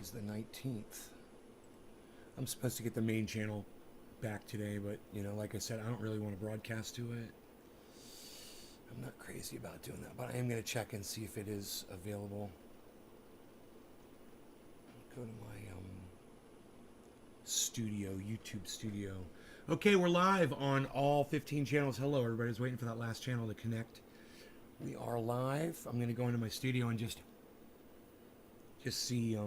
is the 19th. I'm supposed to get the main channel back today, but, you know, like I said, I don't really want to broadcast to it. I'm not crazy about doing that, but I am going to check and see if it is available. Go to my studio, YouTube studio. Okay, we're live on all 15 channels. Hello, everybody's waiting for that last channel to connect. We are live. I'm going to go into my studio and just see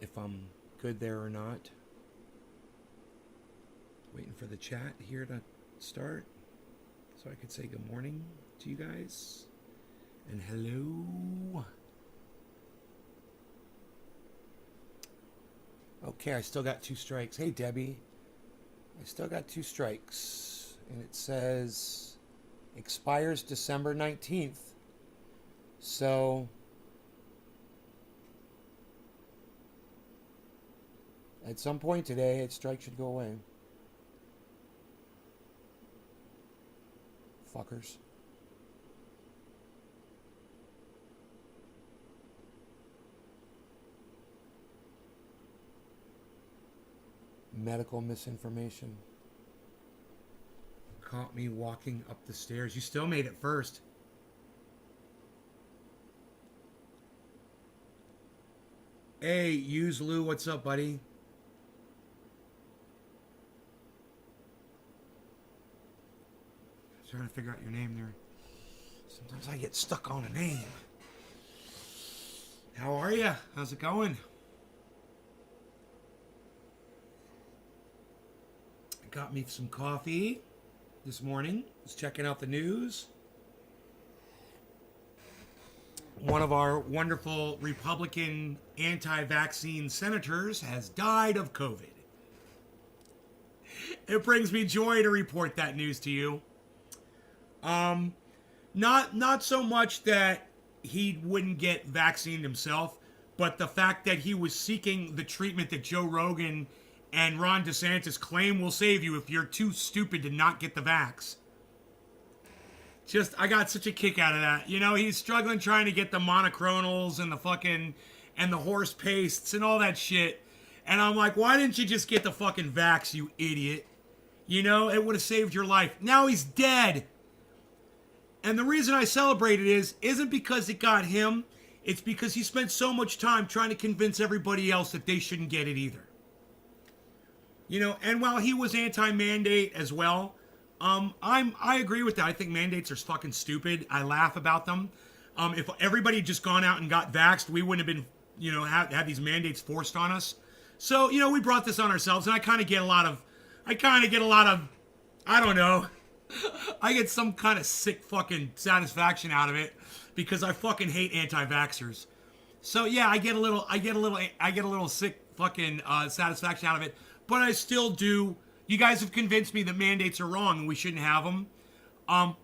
if I'm good there or not. Waiting for the chat here to start so I could say good morning to you guys and hello. Okay, I still got 2 strikes. Hey, Debbie. I still got 2 strikes. And it says expires December 19th. So at some point today, its strike should go away. Fuckers. Medical misinformation. Caught me walking up the stairs. You still made it first. Hey, use Lou, what's up, buddy? Trying to figure out your name there. Sometimes I get stuck on a name. How are you? How's it going? Got me some coffee this morning. Was checking out the news. One of our wonderful Republican anti-vaccine senators has died of COVID. It brings me joy to report that news to you. Not so much that he wouldn't get vaccinated himself, but the fact that he was seeking the treatment that Joe Rogan and Ron Desantis claim will save you if you're too stupid to not get the vax. I got such a kick out of that. You know, he's struggling trying to get the monoclonals and the horse pastes and all that shit. And I'm like, why didn't you just get the fucking vax, you idiot? You know, it would have saved your life. Now he's dead. And the reason I celebrate it isn't because it got him. It's because he spent so much time trying to convince everybody else that they shouldn't get it either. You know, and while he was anti-mandate as well, I agree with that. I think mandates are fucking stupid. I laugh about them. If everybody had just gone out and got vaxxed, we wouldn't have been, you know, had these mandates forced on us. So, you know, we brought this on ourselves, and I kind of get a lot of, I don't know, I get some kind of sick fucking satisfaction out of it because I fucking hate anti-vaxxers. So yeah, I get a little sick fucking satisfaction out of it. But I still do. You guys have convinced me that mandates are wrong and we shouldn't have them.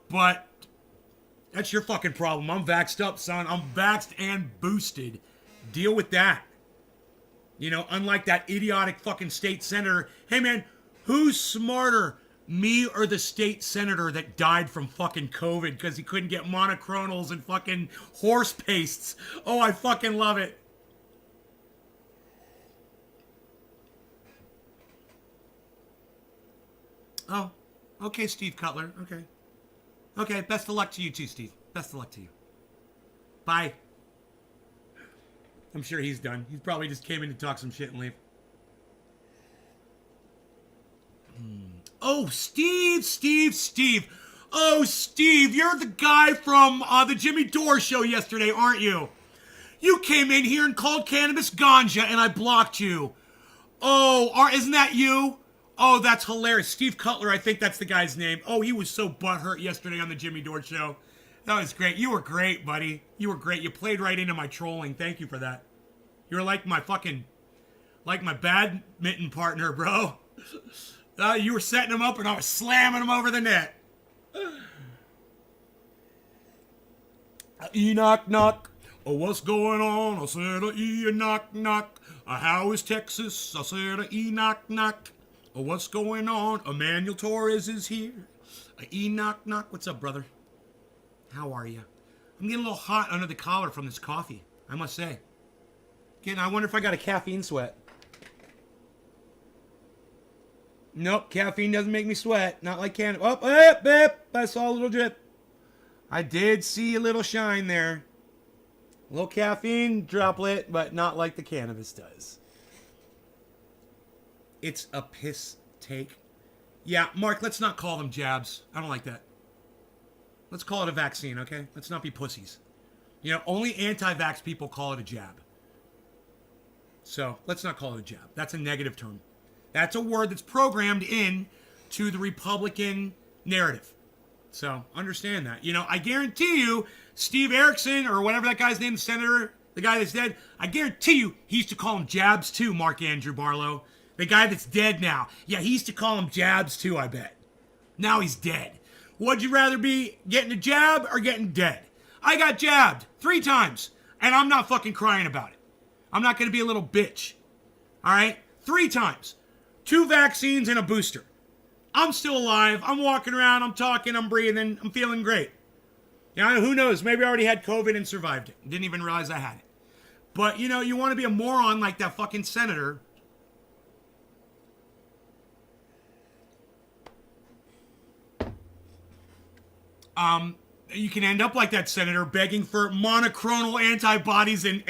But that's your fucking problem. I'm vaxxed up, son. I'm vaxxed and boosted. Deal with that. You know, unlike that idiotic fucking state senator. Hey, man, who's smarter, me or the state senator that died from fucking COVID because he couldn't get monoclonals and fucking horse pastes? Oh, I fucking love it. Oh, okay, Steve Cutler. Okay. Okay, best of luck to you too, Steve. Best of luck to you. Bye. I'm sure he's done. He probably just came in to talk some shit and leave. Oh, Steve. Oh, Steve, you're the guy from the Jimmy Dore show yesterday, aren't you? You came in here and called cannabis ganja and I blocked you. Oh, isn't that you? Oh, that's hilarious. Steve Cutler, I think that's the guy's name. Oh, he was so butthurt yesterday on the Jimmy Dore show. That was great. You were great, buddy. You were great. You played right into my trolling. Thank you for that. You were like my badminton partner, bro. You were setting him up and I was slamming him over the net. Knock, knock. Oh, what's going on? I said, knock, knock. How is Texas? I said, knock, knock. Oh, what's going on? Emmanuel Torres is here. Knock, knock. What's up, brother? How are you? I'm getting a little hot under the collar from this coffee, I must say. Again, I wonder if I got a caffeine sweat. Nope, caffeine doesn't make me sweat. Not like cannabis. I saw a little drip. I did see a little shine there. A little caffeine droplet, but not like the cannabis does. It's a piss take. Yeah, Mark, let's not call them jabs. I don't like that. Let's call it a vaccine, okay? Let's not be pussies. You know, only anti-vax people call it a jab. So, let's not call it a jab. That's a negative term. That's a word that's programmed in to the Republican narrative. So, understand that. You know, I guarantee you, Steve Ericksen, or whatever that guy's name, the senator, the guy that's dead, I guarantee you, he used to call them jabs too, Mark Andrew Barlow. The guy that's dead now. Yeah, he used to call them jabs too, I bet. Now he's dead. Would you rather be getting a jab or getting dead? I got jabbed 3 times, and I'm not fucking crying about it. I'm not going to be a little bitch. All right? 3 times. 2 vaccines and a booster. I'm still alive. I'm walking around. I'm talking. I'm breathing. I'm feeling great. You know, who knows? Maybe I already had COVID and survived it. Didn't even realize I had it. But, you know, you want to be a moron like that fucking senator. You can end up like that senator begging for monoclonal antibodies and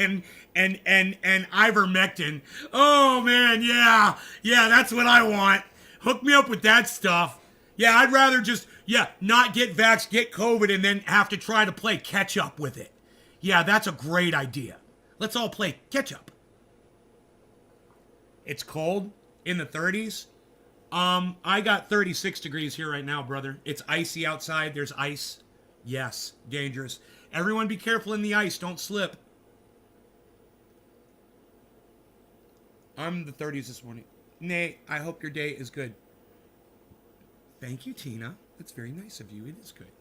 ivermectin. Oh man, yeah, that's what I want. Hook me up with that stuff. Yeah, I'd rather just, not get vaxxed, get COVID, and then have to try to play catch up with it. Yeah, that's a great idea. Let's all play catch up. It's cold in the 30s. I got 36 degrees here right now, brother. It's icy outside. There's ice. Yes, dangerous. Everyone be careful in the ice. Don't slip. I'm in the 30s this morning. Nay, I hope your day is good. Thank you, Tina. That's very nice of you. It is good.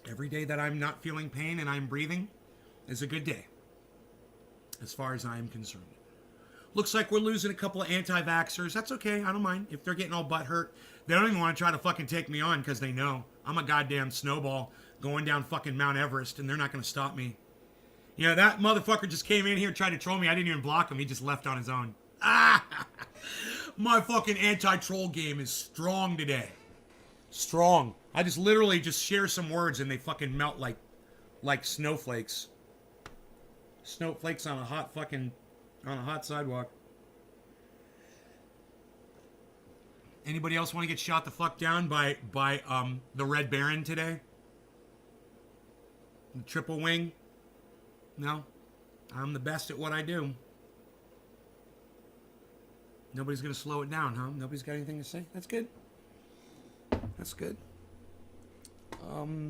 Every day that I'm not feeling pain and I'm breathing is a good day, as far as I am concerned. Looks like we're losing a couple of anti-vaxxers. That's okay. I don't mind. If they're getting all butthurt, they don't even want to try to fucking take me on because they know I'm a goddamn snowball going down fucking Mount Everest and they're not going to stop me. You know, that motherfucker just came in here and tried to troll me. I didn't even block him. He just left on his own. My fucking anti-troll game is strong today. Strong. I just literally just share some words and they fucking melt like snowflakes. Snowflakes on a hot sidewalk. Anybody else want to get shot the fuck down by the Red Baron today? The triple wing? No. I'm the best at what I do. Nobody's going to slow it down, huh? Nobody's got anything to say? That's good. That's good. I'll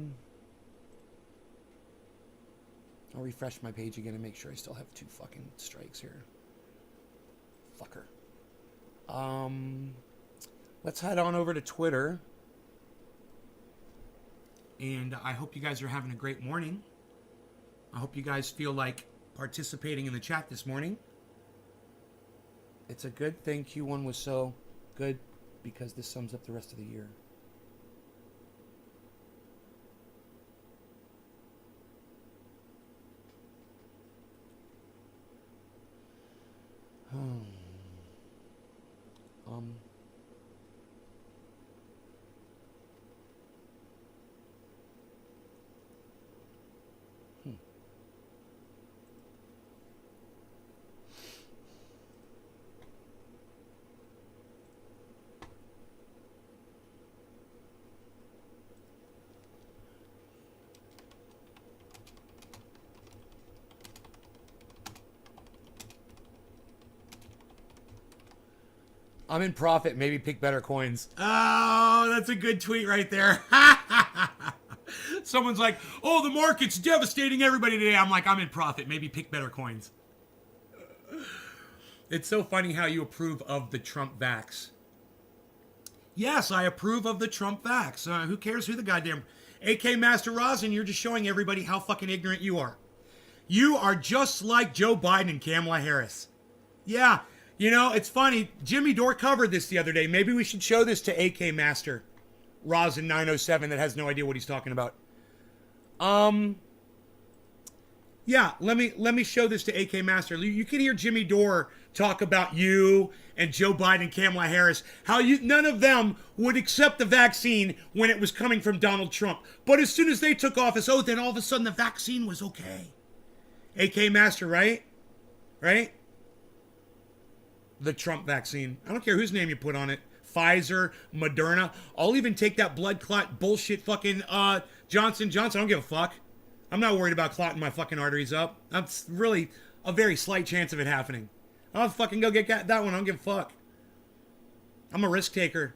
refresh my page again and make sure I still have 2 fucking strikes here. Fucker. Let's head on over to Twitter. And I hope you guys are having a great morning. I hope you guys feel like participating in the chat this morning. It's a good thing Q1 was so good because this sums up the rest of the year. I'm in profit. Maybe pick better coins. Oh, that's a good tweet right there. Someone's like, oh, the market's devastating everybody today. I'm like, I'm in profit. Maybe pick better coins. It's so funny how you approve of the Trump vax. Yes, I approve of the Trump vax. Who cares who the goddamn... AK Master Rosin, you're just showing everybody how fucking ignorant you are. You are just like Joe Biden and Kamala Harris. Yeah. You know, it's funny. Jimmy Dore covered this the other day. Maybe we should show this to AK Master Rosin 907 that has no idea what he's talking about. Yeah, let me show this to AK Master. You can hear Jimmy Dore talk about you and Joe Biden and Kamala Harris, how none of them would accept the vaccine when it was coming from Donald Trump. But as soon as they took office, oh, then all of a sudden the vaccine was okay. AK Master, right? Right? The Trump vaccine. I don't care whose name you put on it. Pfizer, Moderna. I'll even take that blood clot bullshit fucking Johnson Johnson. I don't give a fuck. I'm not worried about clotting my fucking arteries up. That's really a very slight chance of it happening. I'll fucking go get that one. I don't give a fuck. I'm a risk taker.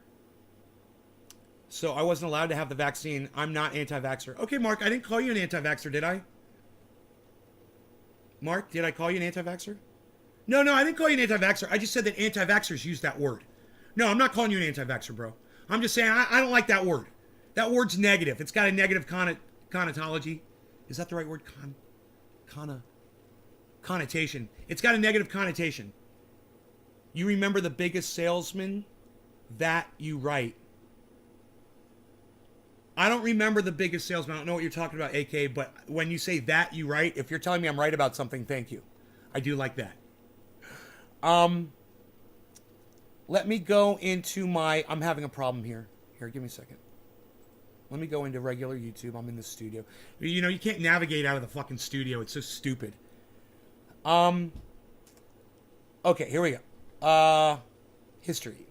So I wasn't allowed to have the vaccine. I'm not anti-vaxxer. Okay, Mark, I didn't call you an anti-vaxxer, did I? Mark, did I call you an anti-vaxxer? No, I didn't call you an anti-vaxxer. I just said that anti-vaxxers use that word. No, I'm not calling you an anti-vaxxer, bro. I'm just saying I don't like that word. That word's negative. It's got a negative connotology. Is that the right word? Connotation. It's got a negative connotation. You remember the biggest salesman? That you write. I don't remember the biggest salesman. I don't know what you're talking about, AK, but when you say that you write, if you're telling me I'm right about something, thank you. I do like that. Let me go into my... I'm having a problem here. Here, give me a second. Let me go into regular YouTube. I'm in the studio. You know, you can't navigate out of the fucking studio. It's so stupid. Okay, here we go. History.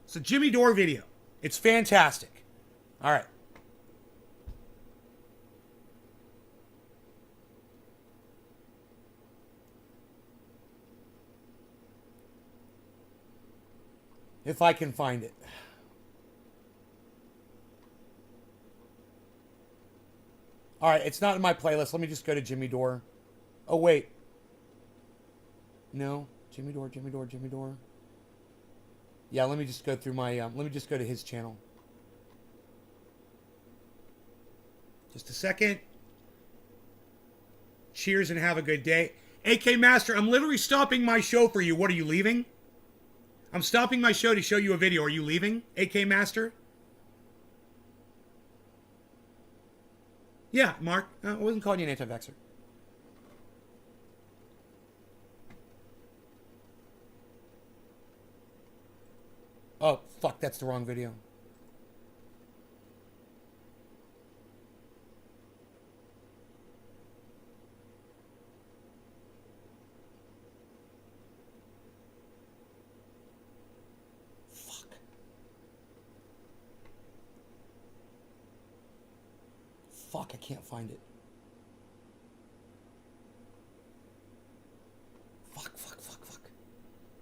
It's a Jimmy Dore video. It's fantastic. All right. If I can find it. All right, it's not in my playlist. Let me just go to Jimmy Dore. Oh, wait. No. Jimmy Dore. Yeah, let me just go through my... let me just go to his channel. Just a second. Cheers and have a good day. AK Master, I'm literally stopping my show for you. What, are you leaving? I'm stopping my show to show you a video. Are you leaving, AK Master? Yeah, Mark. I wasn't calling you an anti-vaxxer. Oh, fuck, that's the wrong video. Fuck, I can't find it. Fuck.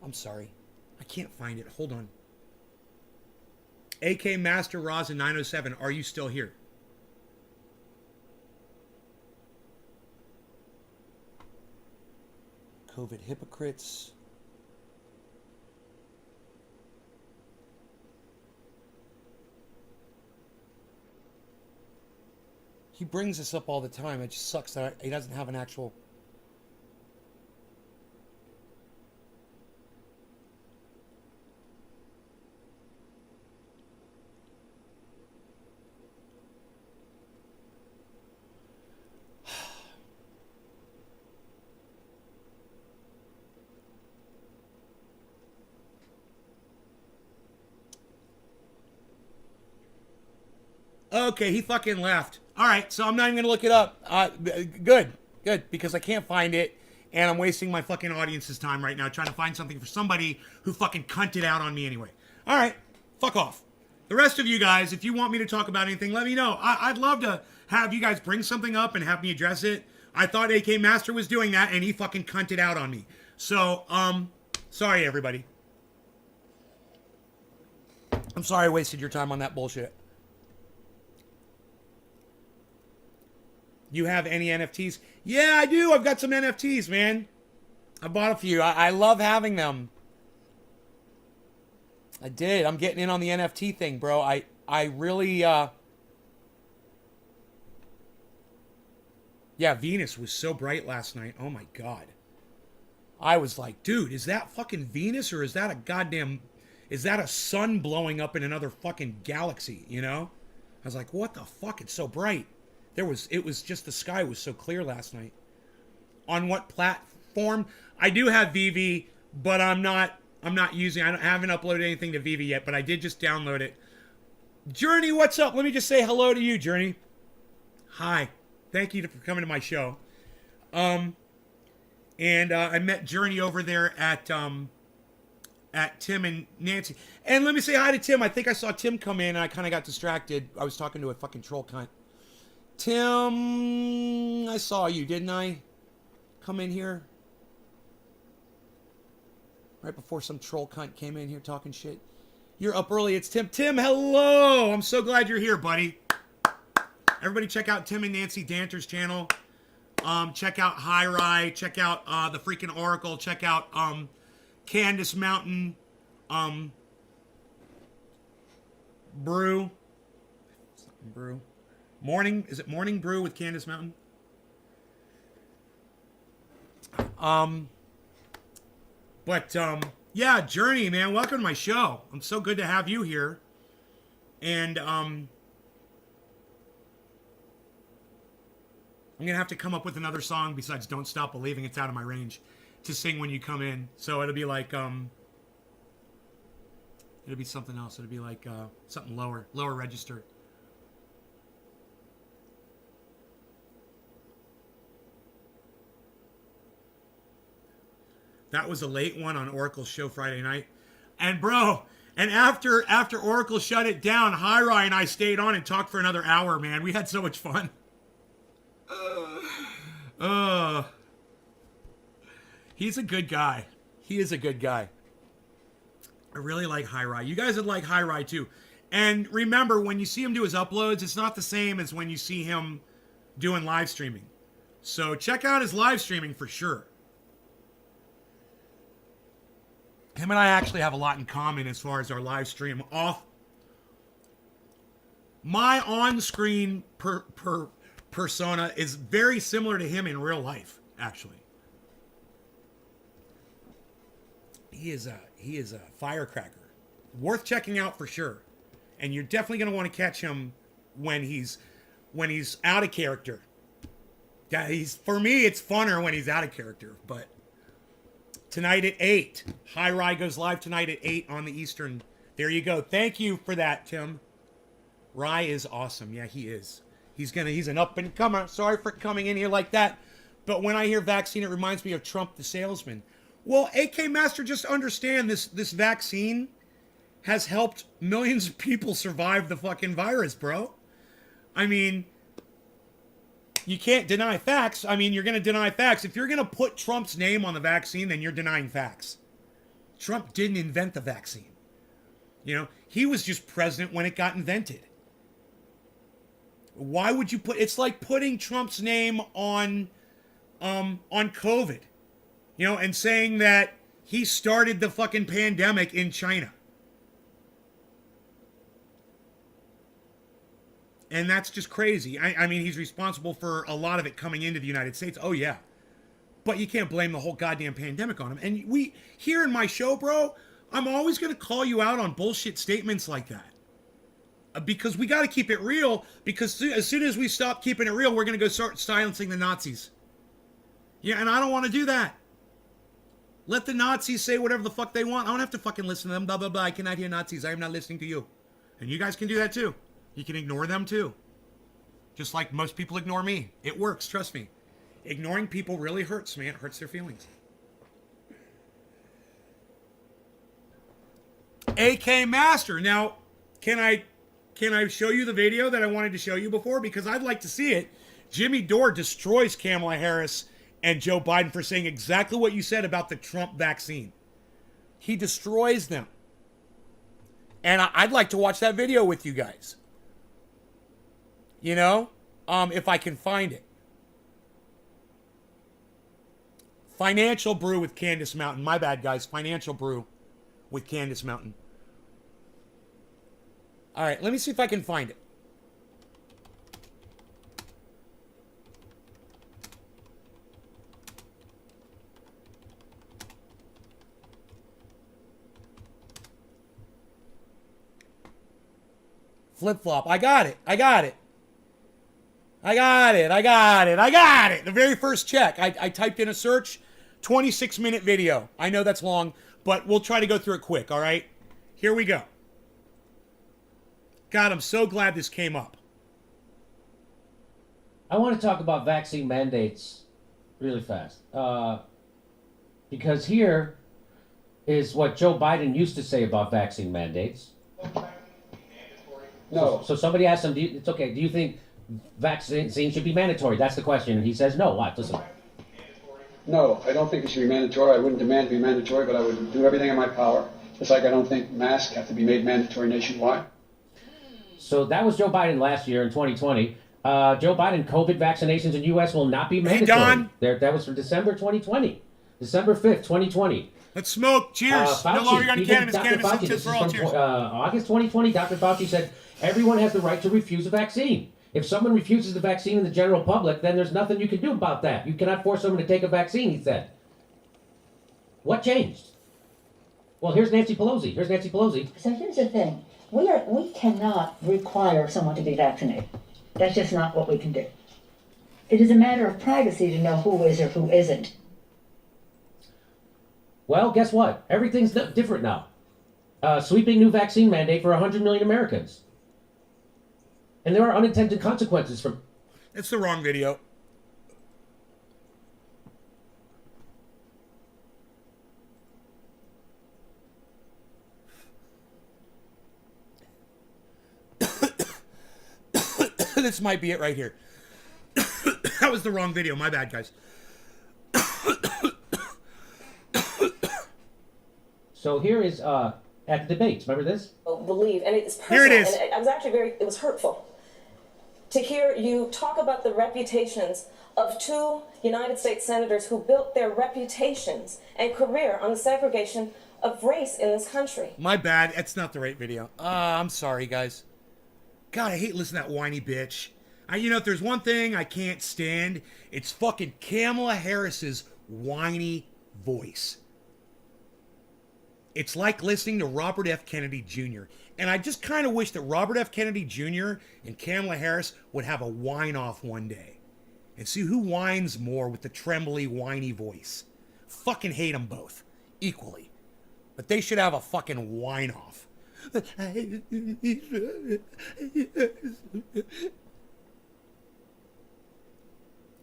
I'm sorry. I can't find it. Hold on. AK Master Rosin 907, are you still here? COVID hypocrites. He brings this up all the time. It just sucks that he doesn't have an actual... Okay, he fucking left. All right, so I'm not even going to look it up. Good, because I can't find it, and I'm wasting my fucking audience's time right now trying to find something for somebody who fucking cunted out on me anyway. All right, fuck off. The rest of you guys, if you want me to talk about anything, let me know. I'd love to have you guys bring something up and have me address it. I thought AK Master was doing that, and he fucking cunted out on me. So, sorry, everybody. I'm sorry I wasted your time on that bullshit. You have any NFTs? Yeah, I do. I've got some NFTs, man. I bought a few. I love having them. I did. I'm getting in on the NFT thing, bro. I really, Yeah, Venus was so bright last night. Oh, my God. I was like, dude, is that fucking Venus or is that a goddamn... Is that a sun blowing up in another fucking galaxy, you know? I was like, what the fuck? It's so bright. It was just the sky was so clear last night. On what platform? I do have VV, but I'm not using. I haven't uploaded anything to VV yet, but I did just download it. Journey, what's up? Let me just say hello to you, Journey. Hi, thank you for coming to my show. And I met Journey over there at Tim and Nancy. And let me say hi to Tim. I think I saw Tim come in and I kind of got distracted. I was talking to a fucking troll cunt. Tim, I saw you, didn't I? Come in here. Right before some troll cunt came in here talking shit. You're up early. It's Tim. Tim, hello. I'm so glad you're here, buddy. Everybody check out Tim and Nancy Danter's channel. Check out High Rye. Check out the freaking Oracle. Check out Candace Mountain Brew. Morning. Is it Morning Brew with Candace Mountain? Yeah, Journey, man, welcome to my show. I'm so good to have you here. And I'm gonna have to come up with another song besides Don't Stop Believing. It's out of my range to sing when you come in. So it'll be like it'll be something else. It'll be like something lower register. That was a late one on Oracle's show Friday night. And bro, and after Oracle shut it down, High Rye and I stayed on and talked for another hour, man. We had so much fun. He's a good guy. He is a good guy. I really like High Rye. You guys would like High Rye too. And remember, when you see him do his uploads, it's not the same as when you see him doing live streaming. So check out his live streaming for sure. Him and I actually have a lot in common as far as our live stream. My on-screen persona is very similar to him in real life, actually. He is a firecracker. Worth checking out for sure. And you're definitely going to want to catch him when he's out of character. Yeah, for me, it's funner when he's out of character, but tonight at 8. High Rye goes live tonight at 8 on the Eastern. There you go. Thank you for that, Tim. Rye is awesome. Yeah, he is. He's an up-and-comer. Sorry for coming in here like that. But when I hear vaccine, it reminds me of Trump the salesman. Well, AK Master, just understand this vaccine has helped millions of people survive the fucking virus, bro. I mean, you can't deny facts. I mean, you're going to deny facts. If you're going to put Trump's name on the vaccine, then you're denying facts. Trump didn't invent the vaccine. You know, he was just president when it got invented. Why would you it's like putting Trump's name on COVID, you know, and saying that he started the fucking pandemic in China. And that's just crazy. I mean, he's responsible for a lot of it coming into the United States. Oh, yeah. But you can't blame the whole goddamn pandemic on him. And here in my show, bro, I'm always going to call you out on bullshit statements like that. Because we got to keep it real. Because as soon as we stop keeping it real, we're going to go start silencing the Nazis. Yeah, and I don't want to do that. Let the Nazis say whatever the fuck they want. I don't have to fucking listen to them. Blah, blah, blah. I cannot hear Nazis. I am not listening to you. And you guys can do that too. You can ignore them too. Just like most people ignore me. It works, trust me. Ignoring people really hurts, man. It hurts their feelings. AK Master. Now, can I show you the video that I wanted to show you before? Because I'd like to see it. Jimmy Dore destroys Kamala Harris and Joe Biden for saying exactly what you said about the Trump vaccine. He destroys them. And I'd like to watch that video with you guys. You know, if I can find it. Financial Brew with Candace Mountain. My bad, guys. Financial Brew with Candace Mountain. All right, let me see if I can find it. Flip-flop. I got it. I got it. The very first check. I typed in a search, 26-minute video. I know that's long, but we'll try to go through it quick, all right? Here we go. God, I'm so glad this came up. I want to talk about vaccine mandates really fast. Because here is what Joe Biden used to say about vaccine mandates. No. So somebody asked him, it's okay, do you think vaccine should be mandatory? That's the question. And he says, no. What? Listen. No, I don't think it should be mandatory. I wouldn't demand to be mandatory, but I would do everything in my power. Just like I don't think masks have to be made mandatory nationwide. So that was Joe Biden last year in 2020. Joe Biden, COVID vaccinations in U.S. will not be mandatory. Hey, Don. That was for December 2020. December 5th, 2020. Let's smoke. Cheers. Fauci, no longer gun cannabis. Dr. Cannabis Fauci, is for all. Cheers. August 2020, Dr. Fauci said, everyone has the right to refuse a vaccine. If someone refuses the vaccine in the general public, then there's nothing you can do about that. You cannot force someone to take a vaccine, he said. What changed? Well, here's Nancy Pelosi. So here's the thing. We cannot require someone to be vaccinated. That's just not what we can do. It is a matter of privacy to know who is or who isn't. Well, guess what? Everything's different now. Sweeping new vaccine mandate for 100 million Americans. And there are unintended consequences from... It's the wrong video. This might be it right here. That was the wrong video. My bad, guys. So here is at the debates. Remember this? Believe, and it's personal. Here it is. And I was actually it was hurtful to hear you talk about the reputations of two United States senators who built their reputations and career on the segregation of race in this country. My bad. That's not the right video. I'm sorry, guys. God, I hate listening to that whiny bitch. If there's one thing I can't stand, it's fucking Kamala Harris's whiny voice. It's like listening to Robert F. Kennedy Jr. And I just kind of wish that Robert F. Kennedy Jr. and Kamala Harris would have a whine-off one day. And see who whines more with the trembly, whiny voice. Fucking hate them both. Equally. But they should have a fucking whine-off.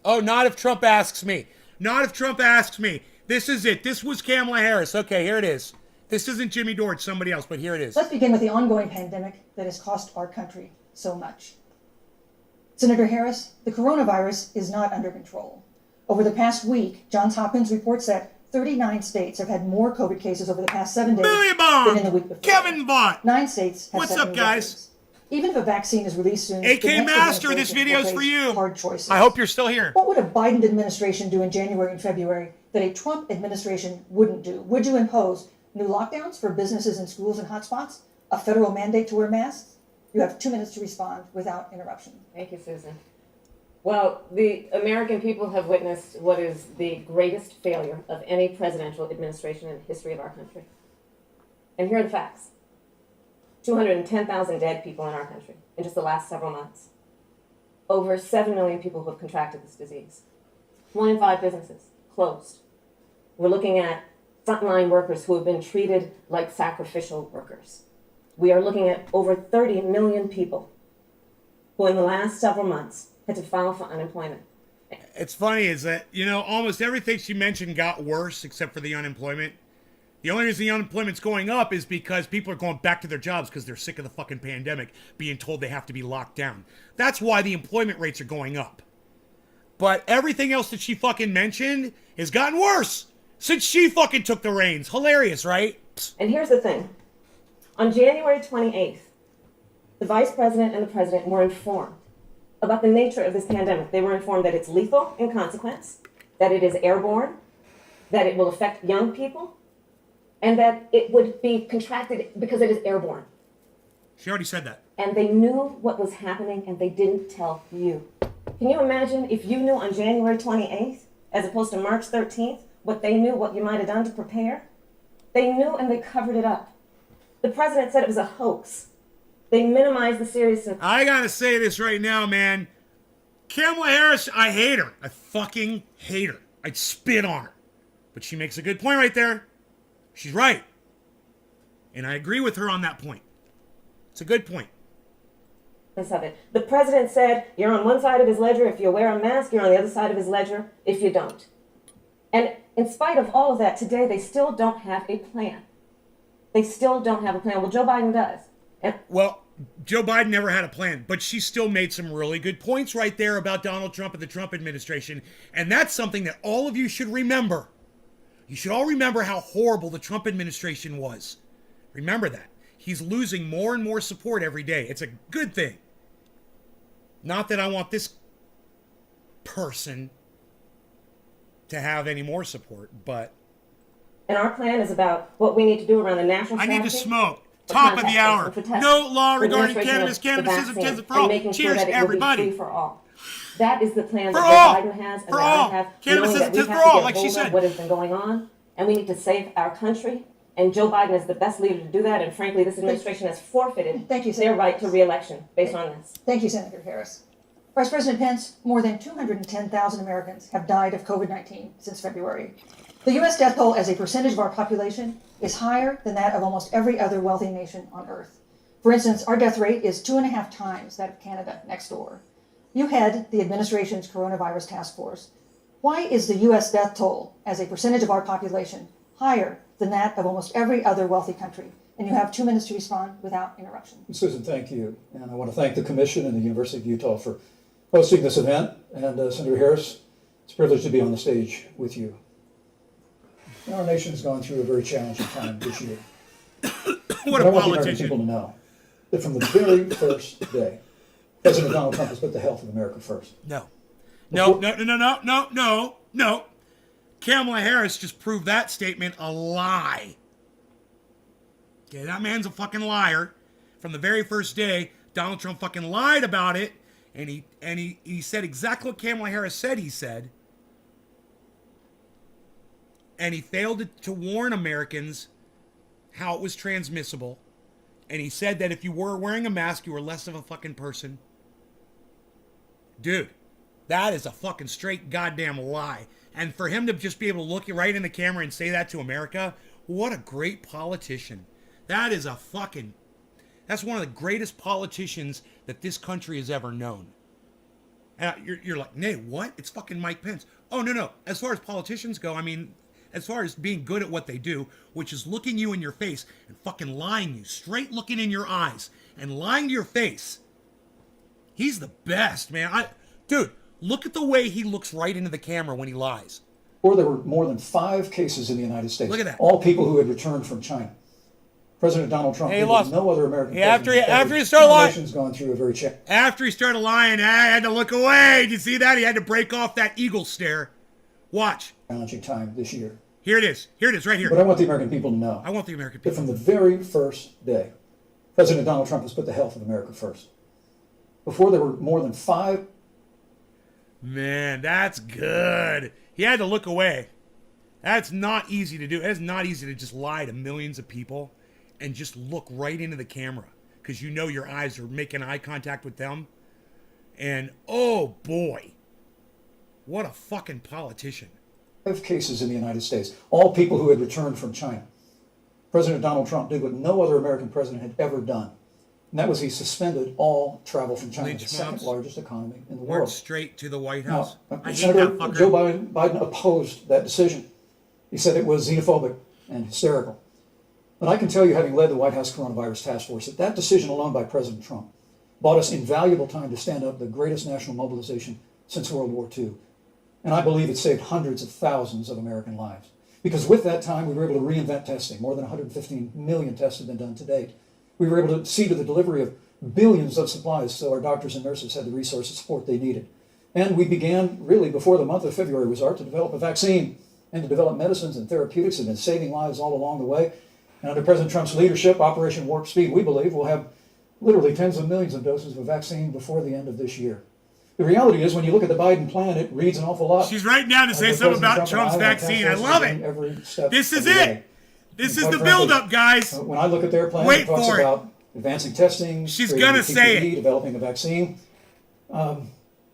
Oh, not if Trump asks me. Not if Trump asks me. This is it. This was Kamala Harris. Okay, here it is. This isn't Jimmy Dore, it's somebody else, but here it is. Let's begin with the ongoing pandemic that has cost our country so much. Senator Harris, the coronavirus is not under control. Over the past week, Johns Hopkins reports that 39 states have had more COVID cases over the past 7 days than in the week before. Kevin Bond. 9 states have What's set up, new guys? records. Even if a vaccine is released soon, AK the next Master, this administration video's will for face you. hard choices. I hope you're still here. What would a Biden administration do in January and February that a Trump administration wouldn't do? Would you impose new lockdowns for businesses and schools and hotspots? A federal mandate to wear masks? You have 2 minutes to respond without interruption. Thank you, Susan. Well, the American people have witnessed what is the greatest failure of any presidential administration in the history of our country. And here are the facts. 210,000 dead people in our country in just the last several months. Over 7 million people who have contracted this disease. 1 in 5 businesses closed. We're looking at frontline workers who have been treated like sacrificial workers. We are looking at over 30 million people who in the last several months had to file for unemployment. It's funny is that, almost everything she mentioned got worse except for the unemployment. The only reason the unemployment's going up is because people are going back to their jobs because they're sick of the fucking pandemic, being told they have to be locked down. That's why the employment rates are going up. But everything else that she fucking mentioned has gotten worse since she fucking took the reins. Hilarious, right? And here's the thing. On January 28th, the vice president and the president were informed about the nature of this pandemic. They were informed that it's lethal in consequence, that it is airborne, that it will affect young people, and that it would be contracted because it is airborne. She already said that. And they knew what was happening and they didn't tell you. Can you imagine if you knew on January 28th, as opposed to March 13th, what they knew, what you might have done to prepare? They knew and they covered it up. The president said it was a hoax. They minimized the seriousness. I gotta say this right now, man. Kamala Harris, I hate her. I fucking hate her. I'd spit on her. But she makes a good point right there. She's right. And I agree with her on that point. It's a good point. Of it. The president said you're on one side of his ledger if you wear a mask, you're on the other side of his ledger if you don't. And in spite of all of that, today they still don't have a plan. They still don't have a plan. Well, Joe Biden does. Well, Joe Biden never had a plan, but she still made some really good points right there about Donald Trump and the Trump administration. And that's something that all of you should remember. You should all remember how horrible the Trump administration was. Remember that. He's losing more and more support every day. It's a good thing. Not that I want this person to have any more support, but... And our plan is about what we need to do around the national strategy. I need to smoke. Top of the hour. No law regarding cannabis. Cannabis is for all. Cheers, everybody. For all. That is the plan for that all. Joe Biden has and for that all. I have. Cannabis knowing that we is have for to all, get like she hold said. of what has been going on, and we need to save our country. And Joe Biden is the best leader to do that. And frankly, this administration has forfeited their right to re-election based on this. Thank you, Senator Harris. Vice President Pence, more than 210,000 Americans have died of COVID-19 since February. The U.S. death toll as a percentage of our population is higher than that of almost every other wealthy nation on Earth. For instance, our death rate is 2.5 times that of Canada next door. You head the administration's coronavirus task force. Why is the U.S. death toll as a percentage of our population higher than that of almost every other wealthy country? And you have 2 minutes to respond without interruption. Susan, thank you. And I want to thank the Commission and the University of Utah for hosting this event. And Senator Harris, it's a privilege to be on the stage with you. And our nation has gone through a very challenging time this year. What but a I want the American politician. people to know that from the very first day, President Donald Trump has put the health of America first. No. Kamala Harris just proved that statement a lie. Okay, that man's a fucking liar. From the very first day, Donald Trump fucking lied about it, and he said exactly what Kamala Harris said he said. And he failed to warn Americans how it was transmissible. And he said that if you were wearing a mask, you were less of a fucking person. Dude, that is a fucking straight goddamn lie. And for him to just be able to look right in the camera and say that to America, what a great politician. That is that's one of the greatest politicians that this country has ever known. And you're like, nay, what? It's fucking Mike Pence. Oh, no. As far as politicians go, I mean, as far as being good at what they do, which is looking you in your face and fucking lying you, straight looking in your eyes and lying to your face. He's the best, man. Dude, look at the way he looks right into the camera when he lies. Or there were more than 5 cases in the United States. Look at that. All people who had returned from China. President Donald Trump did what no other American president. After he started lying, nation's gone through a very after he started lying, I had to look away. Did you see that? He had to break off that eagle stare. Watch. challenging time this year. Here it is. Here it is, right here. But I want the American people to know. I want the American that people. from the very first day, President Donald Trump has put the health of America first. Before there were more than 5. Man, that's good. He had to look away. That's not easy to do. It's not easy to just lie to millions of people and just look right into the camera because you know your eyes are making eye contact with them. And oh boy, what a fucking politician. 5 cases in the United States, all people who had returned from China. President Donald Trump did what no other American president had ever done. And that was he suspended all travel from China, the second largest economy in the world. Went straight to the White House. Now, I hate Senator that fucker. Joe Biden opposed that decision. He said it was xenophobic and hysterical. But I can tell you, having led the White House Coronavirus Task Force, that decision alone by President Trump bought us invaluable time to stand up the greatest national mobilization since World War II. And I believe it saved hundreds of thousands of American lives. Because with that time, we were able to reinvent testing. More than 115 million tests have been done to date. We were able to see to the delivery of billions of supplies so our doctors and nurses had the resources and support they needed. And we began, really, before the month of February was out, to develop a vaccine and to develop medicines and therapeutics that have been saving lives all along the way. And under President Trump's leadership, Operation Warp Speed, we believe we'll have literally tens of millions of doses of a vaccine before the end of this year. The reality is, when you look at the Biden plan, it reads an awful lot. She's right now to say something about Trump's vaccine. I love it. This is it. This is the build-up, guys. When I look at their plan, Wait it talks for it. about advancing testing. She's creating gonna say PPE, it. developing a vaccine.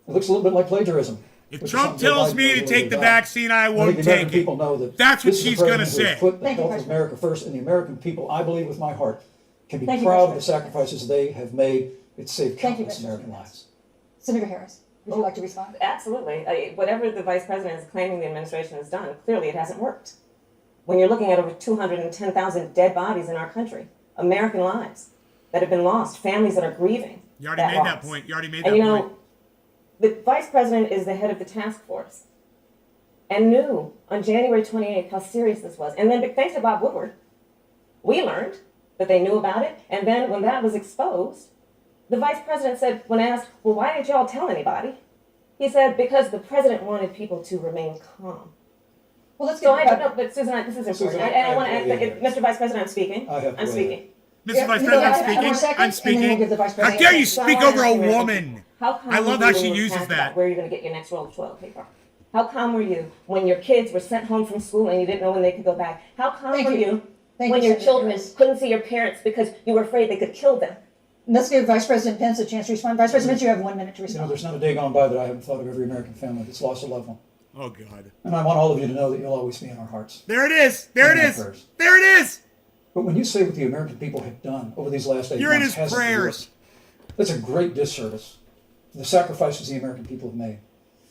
It looks a little bit like plagiarism. If Trump tells me to take the vaccine, I won't the take American it. people know that That's what this is a she's going to president who has say. put the Thank you, health Vice of America first, and the American people, I believe with my heart, can be Thank you, proud Vice of the President. sacrifices they have made. It's saved Thank you, countless Vice American President. lives. Senator Harris, would you like to respond? Absolutely. Whatever the vice president is claiming the administration has done, clearly it hasn't worked. When you're looking at over 210,000 dead bodies in our country, American lives that have been lost, families that are grieving. You already made that loss. point. You already made And that you point. know, the vice president is the head of the task force and knew on January 28th how serious this was. And then thanks to Bob Woodward, we learned that they knew about it. And then when that was exposed, the vice president said, when asked, well, why didn't y'all tell anybody? He said, because the president wanted people to remain calm. Well, let's So get I don't know, but Susan, this is important. Susan, I want to I have to add, Mr. Vice President, I'm speaking. I have to I'm weigh speaking. Mr. Yeah, Vice you President, go I'm ahead. speaking. One second, I'm and then we'll speaking. give the Vice How President dare you a chance. speak So I over a wanna ask you, woman? How calm I love were how you she when we uses asked that. about where you're going to get your next roll of toilet paper? How calm were you when your kids were sent home from school and you didn't know when they could go back? How calm Thank were you. you Thank when you, your Senator children Harris. couldn't see your parents because you were afraid they could kill them? Let's give Vice President Pence a chance to respond. Vice President Pence, you have 1 minute to You know, respond. there's not a day gone by that I haven't thought of every American family that's lost a loved one. Oh, God. And I want all of you to know that you'll always be in our hearts. There it is. There it In our is. prayers. There it is. But when you say what the American people have done over these last 8 You're in months his hasn't prayers. worked, that's a great disservice to the sacrifices the American people have made.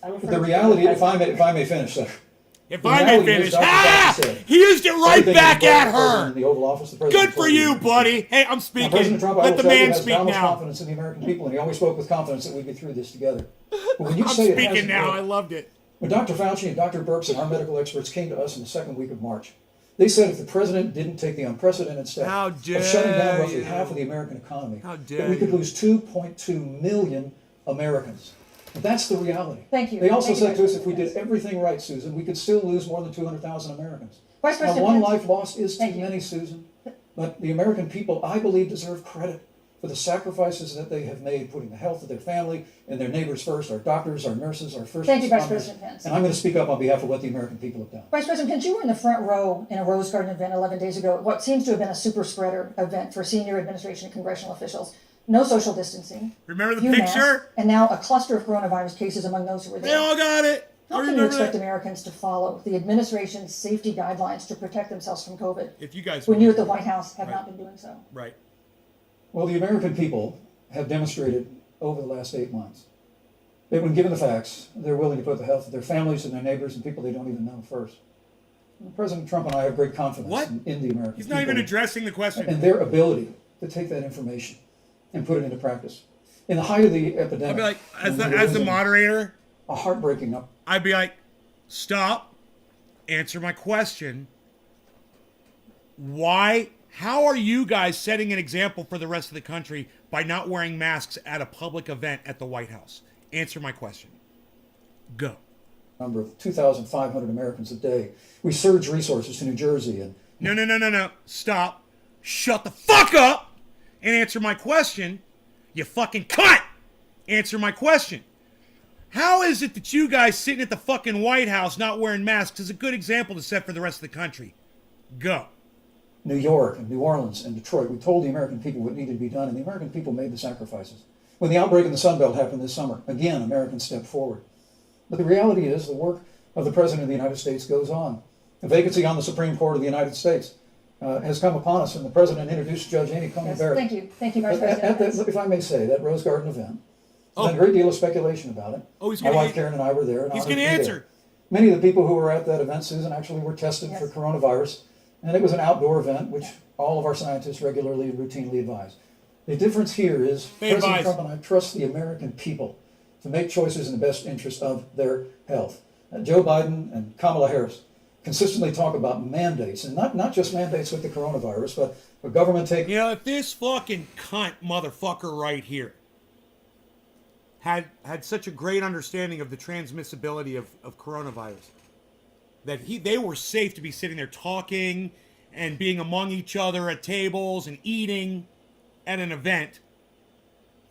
I'm But referring the to reality, the if I may finish, sir. If The I may reality is, finish. Dr. Ah! Fauci said, He used it right everything back is at the president her. in the Oval Office, the president Good for told you, buddy. Hey, I'm Now, speaking. President Trump, I Let will the tell you, man has speak boundless now. confidence in the American people, and he always spoke with confidence that we'd be through this together. But when you I'm say it speaking hasn't now. worked, I loved it. when Dr. Fauci and Dr. Birx and our medical experts came to us in the second week of March, they said if the president didn't take the unprecedented step How of dare shutting down roughly you. half of the American economy, How that dare we could you. lose 2.2 million Americans. But that's the reality. Thank you. They also Thank you, said to us Vice if we did President. everything right, Susan, we could still lose more than 200,000 Americans. Vice Now, President one Pence. life lost is too Thank you. many, Susan. But the American people, I believe, deserve credit for the sacrifices that they have made, putting the health of their family and their neighbors first, our doctors, our nurses, our first Thank you, Vice responders. President Pence. And I'm going to speak up on behalf of what the American people have done. Vice President Pence, you were in the front row in a Rose Garden event 11 days ago, what seems to have been a super spreader event for senior administration and congressional officials. No social distancing. Remember the few picture? masks, and now a cluster of coronavirus cases among those who were They there. all got it. I How can you remember expect that. Americans to follow the administration's safety guidelines to protect themselves from COVID If you guys when you at the White House have not been doing so? Right. Well, the American people have demonstrated over the last 8 months that when given the facts, they're willing to put the health of their families and their neighbors and people they don't even know first. And President Trump and I have great confidence What? in the American He's people not even addressing the question. and their ability to take that information and put it into practice. In the height of the epidemic, I'd be like, when we were as the losing moderator, a heartbreaking up. I'd be like, stop, answer my question. Why? How are you guys setting an example for the rest of the country by not wearing masks at a public event at the White House? Answer my question. Go. Number of 2,500 Americans a day. We surge resources to New Jersey and No. Stop. Shut the fuck up and answer my question. You fucking cunt. Answer my question. How is it that you guys sitting at the fucking White House not wearing masks is a good example to set for the rest of the country? Go. New York and New Orleans and Detroit. We told the American people what needed to be done, and the American people made the sacrifices. When the outbreak in the Sun Belt happened this summer, again, Americans stepped forward. But the reality is the work of the President of the United States goes on. A vacancy on the Supreme Court of the United States has come upon us, and the President introduced Judge Amy Coney Yes, Barrett. thank you, Vice But President Pence. if I may say, that Rose Garden event, Oh. there's been a great deal of speculation about it. Oh, he's My gonna wife an- Karen and I were there. and He's honored going to be there. answer. Many of the people who were at that event, Susan, actually were tested Yes. for coronavirus, and it was an outdoor event, which all of our scientists regularly and routinely advise. The difference here is They President advise. Trump and I trust the American people to make choices in the best interest of their health. Joe Biden and Kamala Harris consistently talk about mandates, and not just mandates with the coronavirus, but government take. You know, if this fucking cunt motherfucker right here had such a great understanding of the transmissibility of coronavirus, that they were safe to be sitting there talking and being among each other at tables and eating at an event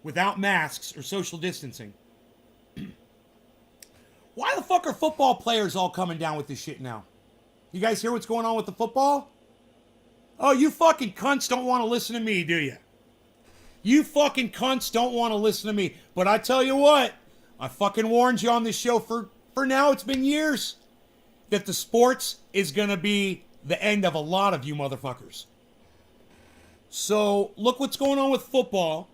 without masks or social distancing. Why the fuck are football players all coming down with this shit now? You guys hear what's going on with the football? Oh, you fucking cunts don't want to listen to me, do you? You fucking cunts don't want to listen to me. But I tell you what, I fucking warned you on this show for now, it's been years, that the sports is going to be the end of a lot of you motherfuckers. So look what's going on with football.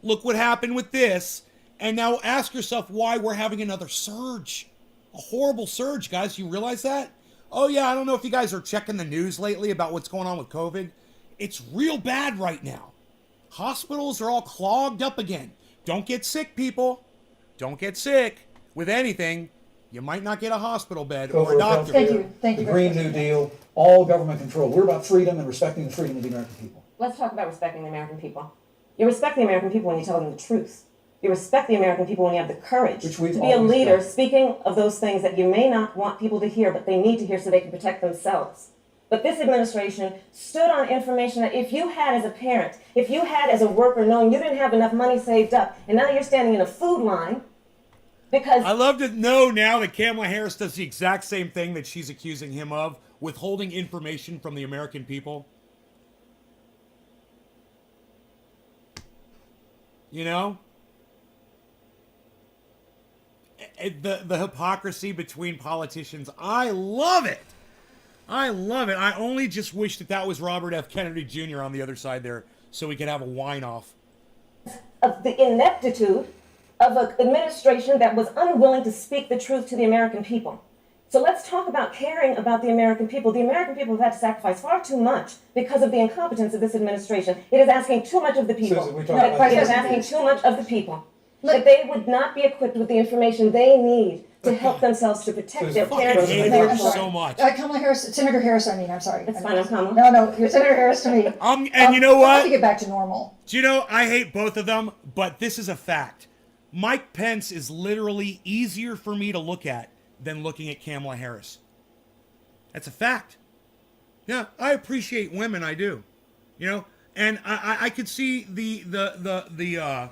Look what happened with this. And now ask yourself why we're having another surge. A horrible surge, guys. You realize that? Oh, yeah, I don't know if you guys are checking the news lately about what's going on with COVID. It's real bad right now. Hospitals are all clogged up again. Don't get sick, people. Don't get sick with anything. You might not get a hospital bed or a doctor. Thank you. Thank The you. Green New Deal, all government control. We're about freedom and respecting the freedom of the American people. Let's talk about respecting the American people. You respect the American people when you tell them the truth. You respect the American people when you have the courage Which we've to be a always leader, done. speaking of those things that you may not want people to hear, but they need to hear so they can protect themselves. But this administration stood on information that if you had as a parent, if you had as a worker knowing you didn't have enough money saved up, and now you're standing in a food line because... I love to know now that Kamala Harris does the exact same thing that she's accusing him of, withholding information from the American people. You know? The hypocrisy between politicians. I love it. I love it. I only just wish that was Robert F. Kennedy Jr. on the other side there so we could have a wine-off. of the ineptitude of an administration that was unwilling to speak the truth to the American people. So let's talk about caring about the American people. The American people have had to sacrifice far too much because of the incompetence of this administration. It is asking too much of the people. Susan, we talked about It is this. asking too much of the people. That they would not be equipped with the information they need to help themselves to protect their Fucking parents hate and their her children. so much. Kamala Harris, Senator Harris, I'm sorry. It's fine, I'm Kamala. No, you're Senator Harris to me. And you know I'll what? have to get back to normal. Do you know, I hate both of them, but this is a fact. Mike Pence is literally easier for me to look at than looking at Kamala Harris. That's a fact. Yeah, I appreciate women, I do. You know, and I could see the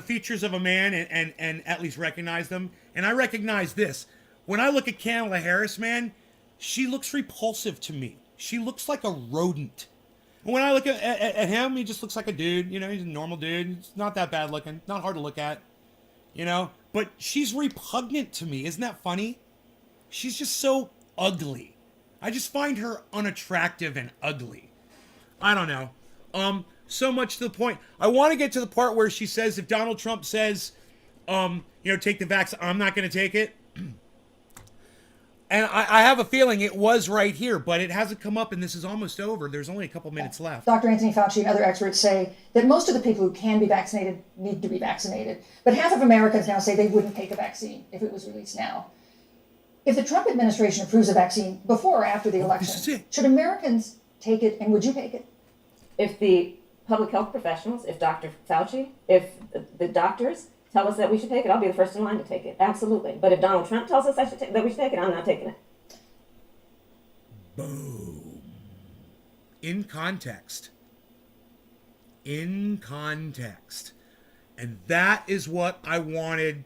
features of a man and at least recognize them. And I recognize this. When I look at Kamala Harris, man, she looks repulsive to me. She looks like a rodent. And when I look at him, he just looks like a dude. You know, he's a normal dude. He's not that bad looking. Not hard to look at. You know? But she's repugnant to me. Isn't that funny? She's just so ugly. I just find her unattractive and ugly. I don't know. So much to the point. I want to get to the part where she says if Donald Trump says, take the vaccine, I'm not going to take it. And I have a feeling it was right here, but it hasn't come up and this is almost over. There's only a couple minutes left. Dr. Anthony Fauci and other experts say that most of the people who can be vaccinated need to be vaccinated. But half of Americans now say they wouldn't take a vaccine if it was released now. If the Trump administration approves a vaccine before or after the election, should Americans take it and would you take it? If the public health professionals, if Dr. Fauci, if the doctors tell us that we should take it, I'll be the first in line to take it. Absolutely. But if Donald Trump tells us that we should take it, I'm not taking it. Boom. In context. In context. And that is what I wanted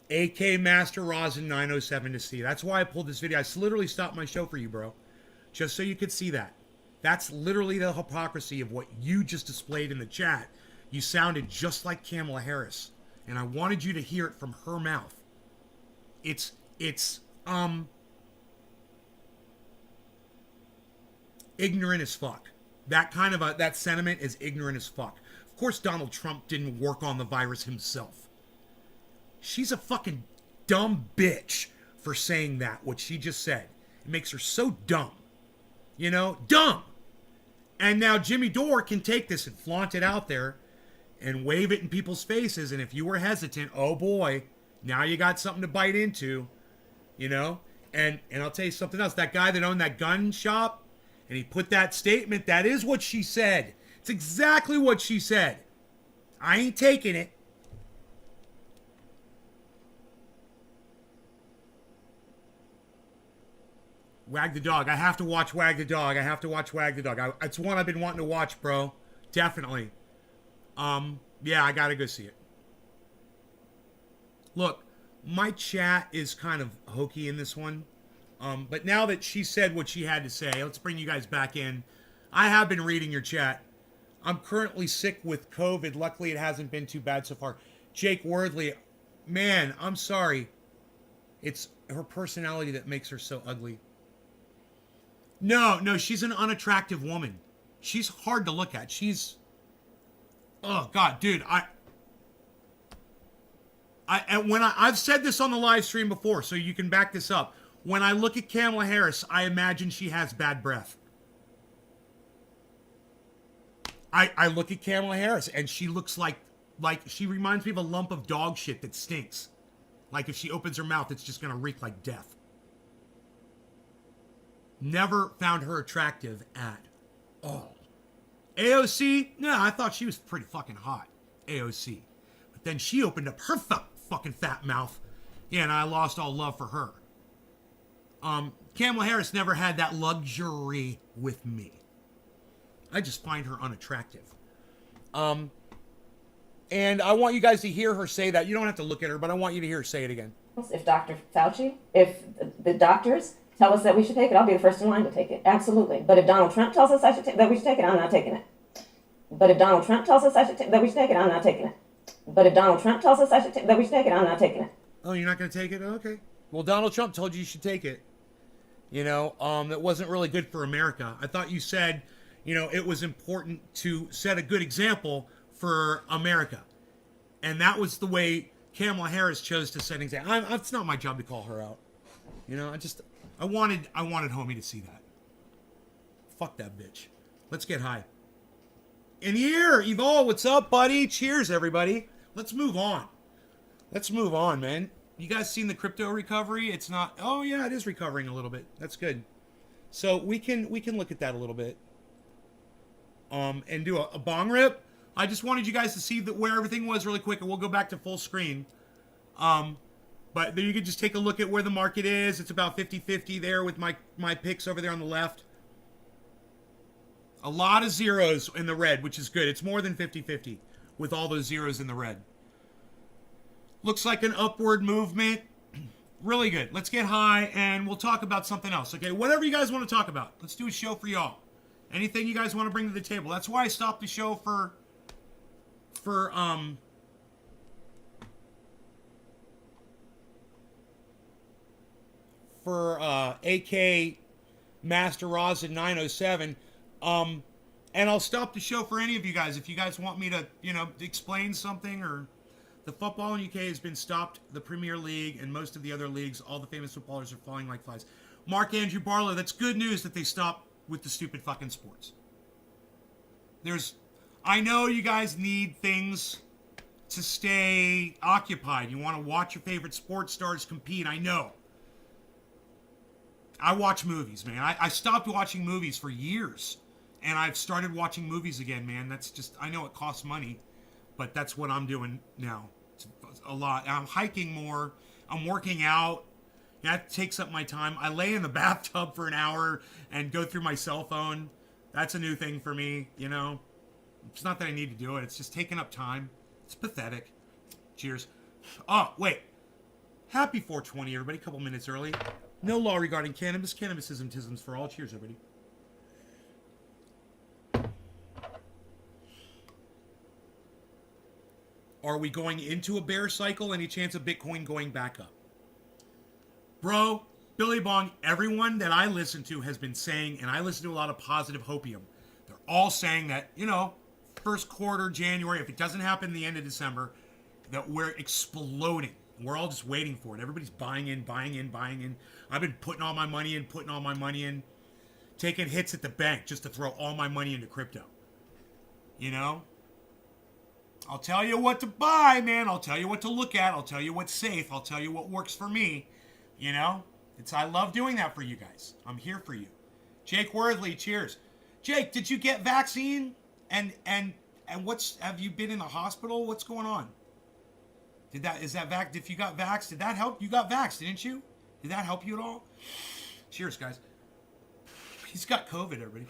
AK Master Rosin 907 to see. That's why I pulled this video. I literally stopped my show for you, bro. Just so you could see that. That's literally the hypocrisy of what you just displayed in the chat. You sounded just like Kamala Harris. And I wanted you to hear it from her mouth. It's ignorant as fuck. That kind of that sentiment is ignorant as fuck. Of course Donald Trump didn't work on the virus himself. She's a fucking dumb bitch for saying that, what she just said. It makes her so dumb. You know? Dumb! And now Jimmy Dore can take this and flaunt it out there and wave it in people's faces. And if you were hesitant, oh boy, now you got something to bite into. You know? And I'll tell you something else. That guy that owned that gun shop, and he put that statement, that is what she said. It's exactly what she said. I ain't taking it. Wag the Dog. I have to watch Wag the Dog. I have to watch Wag the Dog. It's one I've been wanting to watch, bro. Definitely. Yeah, I gotta go see it. Look, my chat is kind of hokey in this one. But now that she said what she had to say, let's bring you guys back in. I have been reading your chat. I'm currently sick with COVID. Luckily, it hasn't been too bad so far. Jake Worthley, man, I'm sorry. It's her personality that makes her so ugly. No, she's an unattractive woman. She's hard to look at. Oh God, dude, I've said this on the live stream before, so you can back this up. When I look at Kamala Harris, I imagine she has bad breath. I look at Kamala Harris and she looks like she reminds me of a lump of dog shit that stinks. Like if she opens her mouth, it's just gonna reek like death. Never found her attractive at all. AOC, no, I thought she was pretty fucking hot. AOC. But then she opened up her fucking fat mouth. Yeah, and I lost all love for her. Kamala Harris never had that luxury with me. I just find her unattractive. And I want you guys to hear her say that. You don't have to look at her, but I want you to hear her say it again. If Dr. Fauci, if the doctors tell us that we should take it, I'll be the first in line to take it. Absolutely. But if Donald Trump tells us that we should take it, I'm not taking it. But if Donald Trump tells us that we should take it, I'm not taking it. But if Donald Trump tells us that we should take it, I'm not taking it. Oh, you're not going to take it? Okay. Well, Donald Trump told you should take it. You know, that wasn't really good for America. I thought you said, you know, it was important to set a good example for America. And that was the way Kamala Harris chose to set an example. It's not my job to call her out. You know, I wanted homie to see that. Fuck that bitch. Let's get high. In here, Evol, what's up, buddy? Cheers, everybody. Let's move on. Let's move on, man. You guys seen the crypto recovery? It's not. Oh yeah, it is recovering a little bit. That's good. So we can look at that a little bit. And do a bong rip. I just wanted you guys to see where everything was really quick, and we'll go back to full screen. But you could just take a look at where the market is. It's about 50-50 there with my picks over there on the left. A lot of zeros in the red, which is good. It's more than 50-50 with all those zeros in the red. Looks like an upward movement. Really good. Let's get high, and we'll talk about something else. Okay, whatever you guys want to talk about. Let's do a show for y'all. Anything you guys want to bring to the table. That's why I stopped the show for AK Master Rosin 907. And I'll stop the show for any of you guys if you guys want me to, you know, explain something. Or the football in UK has been stopped. The Premier League and most of the other leagues, all the famous footballers are falling like flies. Mark Andrew Barlow, that's good news that they stopped with the stupid fucking sports. I know you guys need things to stay occupied. You want to watch your favorite sports stars compete. I know. I watch movies, man. I stopped watching movies for years. And I've started watching movies again, man. That's just, I know it costs money, but that's what I'm doing now. It's a lot. I'm hiking more. I'm working out. That takes up my time. I lay in the bathtub for an hour and go through my cell phone. That's a new thing for me, you know. It's not that I need to do it. It's just taking up time. It's pathetic. Cheers. Oh, wait. Happy 420, everybody. A couple minutes early. No law regarding cannabis. Cannabisism for all. Cheers, everybody. Are we going into a bear cycle? Any chance of Bitcoin going back up? Bro, Billy Bong, everyone that I listen to has been saying, and I listen to a lot of positive hopium. They're all saying that, you know, first quarter, January, if it doesn't happen the end of December, that we're exploding. We're all just waiting for it. Everybody's buying in. I've been putting all my money in, taking hits at the bank just to throw all my money into crypto. You know? I'll tell you what to buy, man. I'll tell you what to look at. I'll tell you what's safe. I'll tell you what works for me. You know? I love doing that for you guys. I'm here for you. Jake Worthley, cheers. Jake, did you get vaccine? And have you been in the hospital? What's going on? If you got vaxxed, did that help? You got vaxxed, didn't you? Did that help you at all? Cheers, guys. He's got COVID, everybody.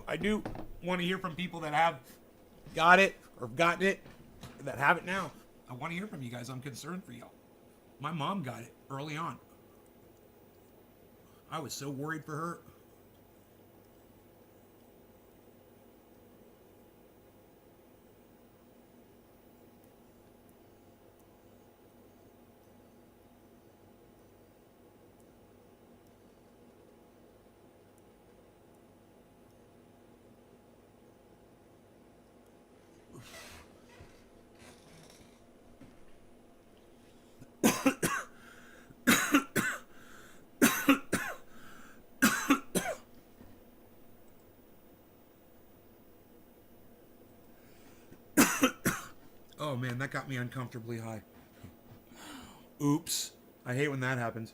I do want to hear from people that have got it or gotten it, that have it now. I want to hear from you guys. I'm concerned for y'all. My mom got it early on. I was so worried for her. Oh man, that got me uncomfortably high. Oops. I hate when that happens.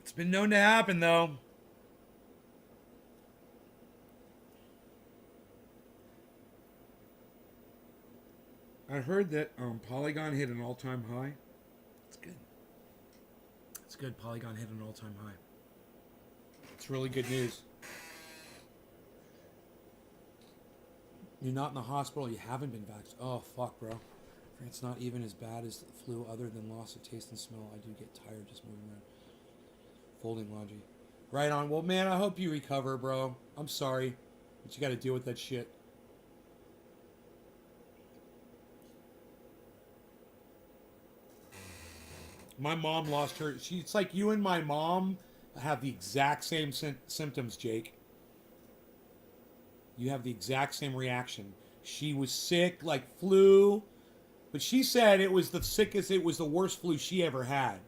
It's been known to happen though. I heard that Polygon hit an all-time high. It's good. It's good. Polygon hit an all-time high. It's really good news. You're not in the hospital. You haven't been vaxxed. Oh, fuck, bro. It's not even as bad as the flu other than loss of taste and smell. I do get tired just moving around. Folding laundry. Right on. Well, man, I hope you recover, bro. I'm sorry. But you got to deal with that shit. My mom lost her. It's like you and my mom have the exact same symptoms, Jake. You have the exact same reaction. She was sick, like flu, but she said it was the sickest, it was the worst flu she ever had.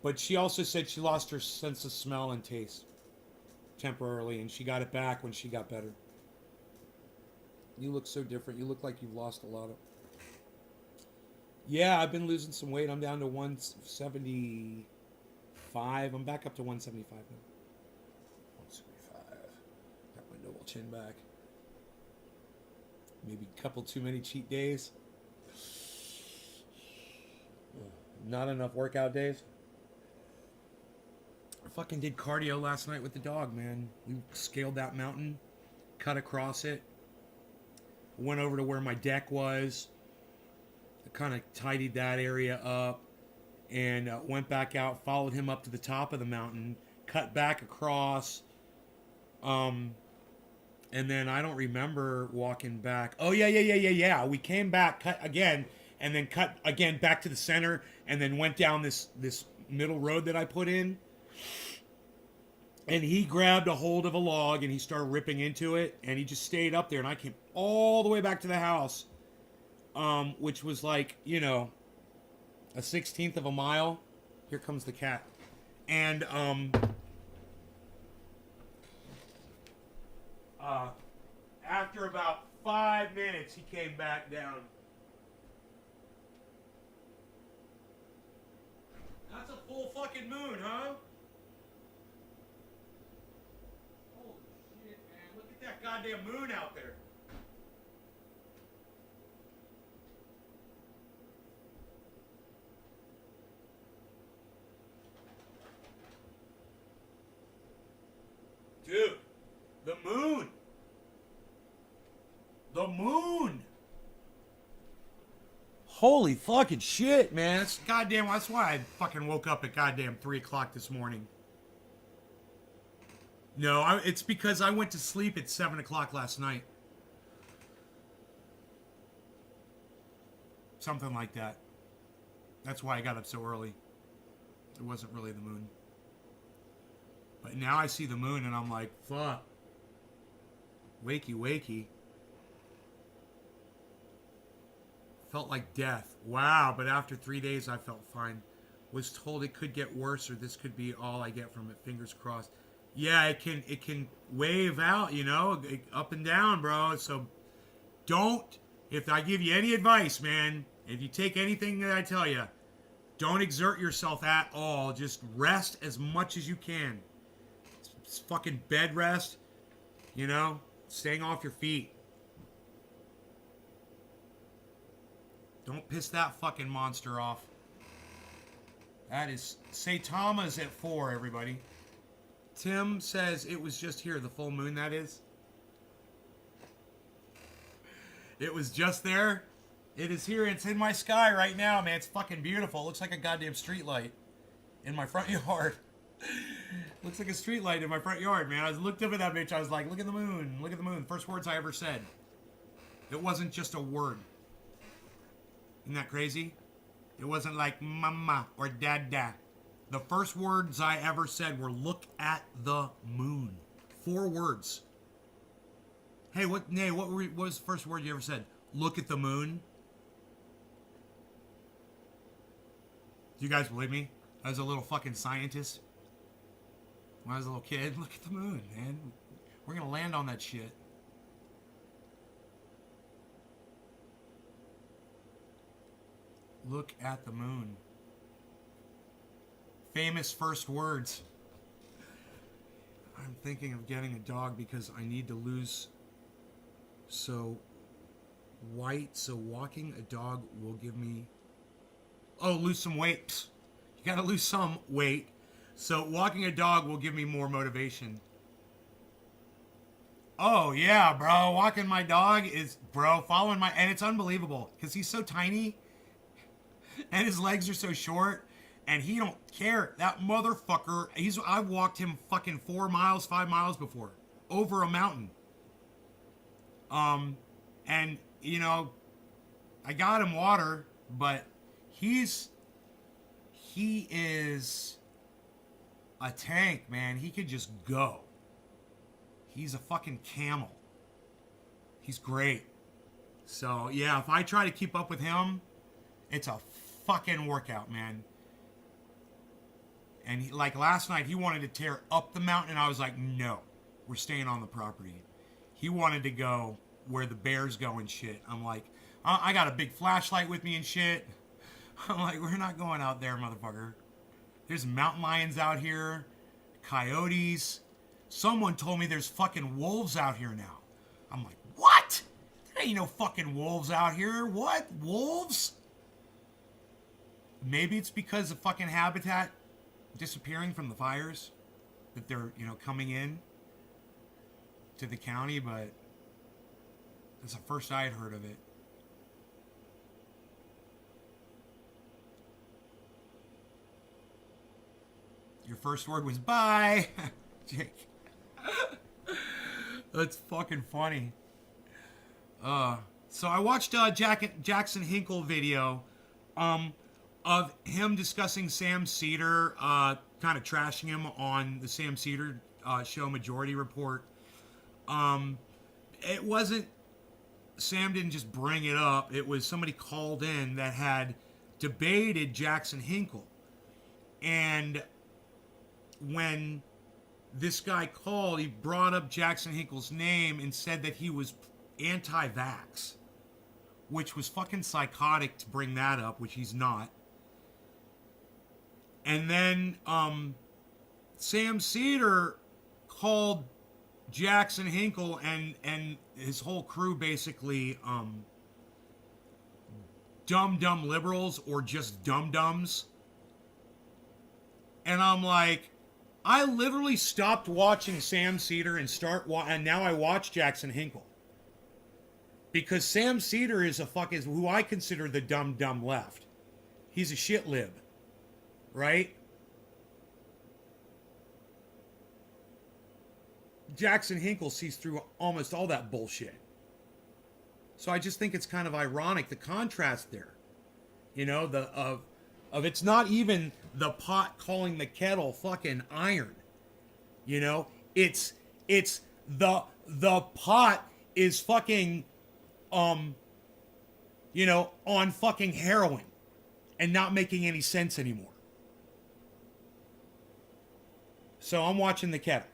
But she also said she lost her sense of smell and taste temporarily, and she got it back when she got better. You look so different. You look like you've lost a lot of... Yeah, I've been losing some weight. I'm down to 175. I'm back up to 175 now. 175. Got my noble chin back. Maybe a couple too many cheat days. Not enough workout days. I fucking did cardio last night with the dog, man. We scaled that mountain, cut across it, went over to where my deck was. Kind of tidied that area up and went back out, followed him up to the top of the mountain, cut back across, and then I don't remember walking back. Oh yeah, we came back, cut again, and then cut again back to the center, and then went down this middle road that I put in, and he grabbed a hold of a log and he started ripping into it, and he just stayed up there, and I came all the way back to the house, which was like, you know, a 1/16 of a mile. Here comes the cat. And, after about 5 minutes, he came back down. That's a full fucking moon, huh? Holy shit, man. Look at that goddamn moon out there. Dude, the moon. The moon. Holy fucking shit, man. That's goddamn, that's why I fucking woke up at goddamn 3 o'clock this morning. No, it's because I went to sleep at 7 o'clock last night. Something like that. That's why I got up so early. It wasn't really the moon. But now I see the moon and I'm like, fuck. Wakey, wakey. Felt like death. Wow, but after 3 days I felt fine. Was told it could get worse or this could be all I get from it. Fingers crossed. Yeah, it can wave out, you know, up and down, bro. So don't, if I give you any advice, man, if you take anything that I tell you, don't exert yourself at all. Just rest as much as you can. It's fucking bed rest, you know, staying off your feet. Don't piss that fucking monster off. That is Saitama's at 4, everybody. Tim says it was just here, the full moon, that is. It was just there. It is here. It's in my sky right now, man. It's fucking beautiful. It looks like a goddamn street light in my front yard. Looks like a street light in my front yard, man. I looked up at that bitch. I was like, look at the moon. Look at the moon. First words I ever said. It wasn't just a word. Isn't that crazy? It wasn't like mama or dada. The first words I ever said were look at the moon. 4 words. Hey, what was the first word you ever said? Look at the moon. Do you guys believe me? I was a little fucking scientist. When I was a little kid, look at the moon, man. We're gonna land on that shit. Look at the moon. Famous first words. I'm thinking of getting a dog because I need to lose so walking a dog will give me lose some weight. You gotta lose some weight. So walking a dog will give me more motivation. Oh yeah, bro. Walking my dog is following my, and it's unbelievable because he's so tiny and his legs are so short and he don't care. That motherfucker, I've walked him fucking 4 miles, 5 miles before over a mountain. And you know, I got him water, but he is a tank, man. He could just go. He's a fucking camel. He's great. So, yeah, if I try to keep up with him, it's a fucking workout, man. And like last night, he wanted to tear up the mountain, and I was like, no, we're staying on the property. He wanted to go where the bears go and shit. I'm like, I got a big flashlight with me and shit. I'm like, we're not going out there, motherfucker. There's mountain lions out here, coyotes. Someone told me there's fucking wolves out here now. I'm like, what? There ain't no fucking wolves out here. What? Wolves? Maybe it's because of fucking habitat disappearing from the fires that they're, coming in to the county, but that's the first I had heard of it. Your first word was bye. Jake. That's fucking funny. So I watched Jackson Hinkle video of him discussing Sam Cedar, kind of trashing him on the Sam Cedar show Majority Report. It wasn't, Sam didn't just bring it up. It was somebody called in that had debated Jackson Hinkle. And when this guy called, he brought up Jackson Hinkle's name and said that he was anti-vax, which was fucking psychotic to bring that up, which he's not. And then Sam Cedar called Jackson Hinkle and his whole crew basically dumb liberals or just dum-dums. And I'm like, I literally stopped watching Sam Cedar and now I watch Jackson Hinkle. Because Sam Cedar is who I consider the dumb left. He's a shit lib. Right? Jackson Hinkle sees through almost all that bullshit. So I just think it's kind of ironic, the contrast there. Of it's not even the pot calling the kettle fucking iron. It's the pot is fucking on fucking heroin and not making any sense anymore. So I'm watching the kettle.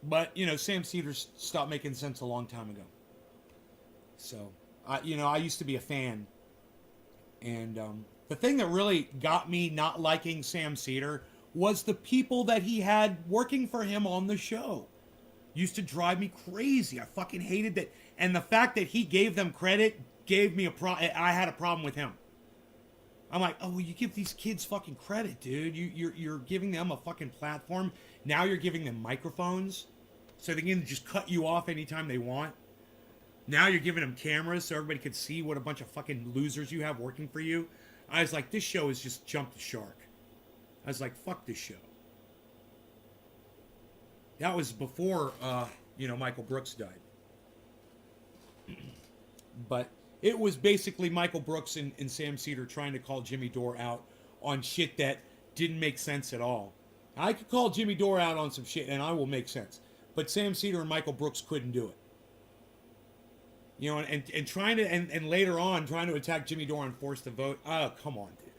But, Sam Cedars stopped making sense a long time ago. So, I used to be a fan. And the thing that really got me not liking Sam Cedar was the people that he had working for him on the show. Used to drive me crazy. I fucking hated that. And the fact that he gave them credit gave me I had a problem with him. I'm like, oh, well, you give these kids fucking credit, dude. You're giving them a fucking platform. Now you're giving them microphones, so they can just cut you off anytime they want. Now you're giving them cameras so everybody can see what a bunch of fucking losers you have working for you. I was like, this show has just jumped the shark. I was like, fuck this show. That was before, Michael Brooks died. But it was basically Michael Brooks and Sam Cedar trying to call Jimmy Dore out on shit that didn't make sense at all. I could call Jimmy Dore out on some shit and I will make sense. But Sam Cedar and Michael Brooks couldn't do it. You know, and trying to, and later on, trying to attack Jimmy Dore and force the vote. Oh, come on, dude.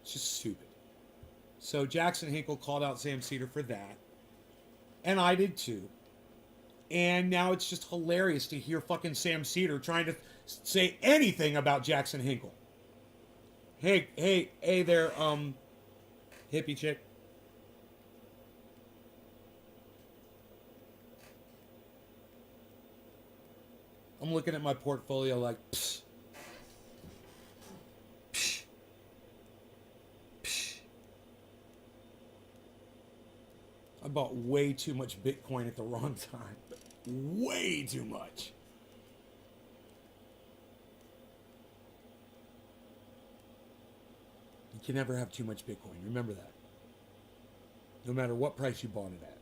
It's just stupid. So Jackson Hinkle called out Sam Cedar for that. And I did too. And now it's just hilarious to hear fucking Sam Cedar trying to say anything about Jackson Hinkle. Hey there, hippie chick. I'm looking at my portfolio like, psh, psh, psh. I bought way too much Bitcoin at the wrong time. Way too much. You can never have too much Bitcoin. Remember that. No matter what price you bought it at.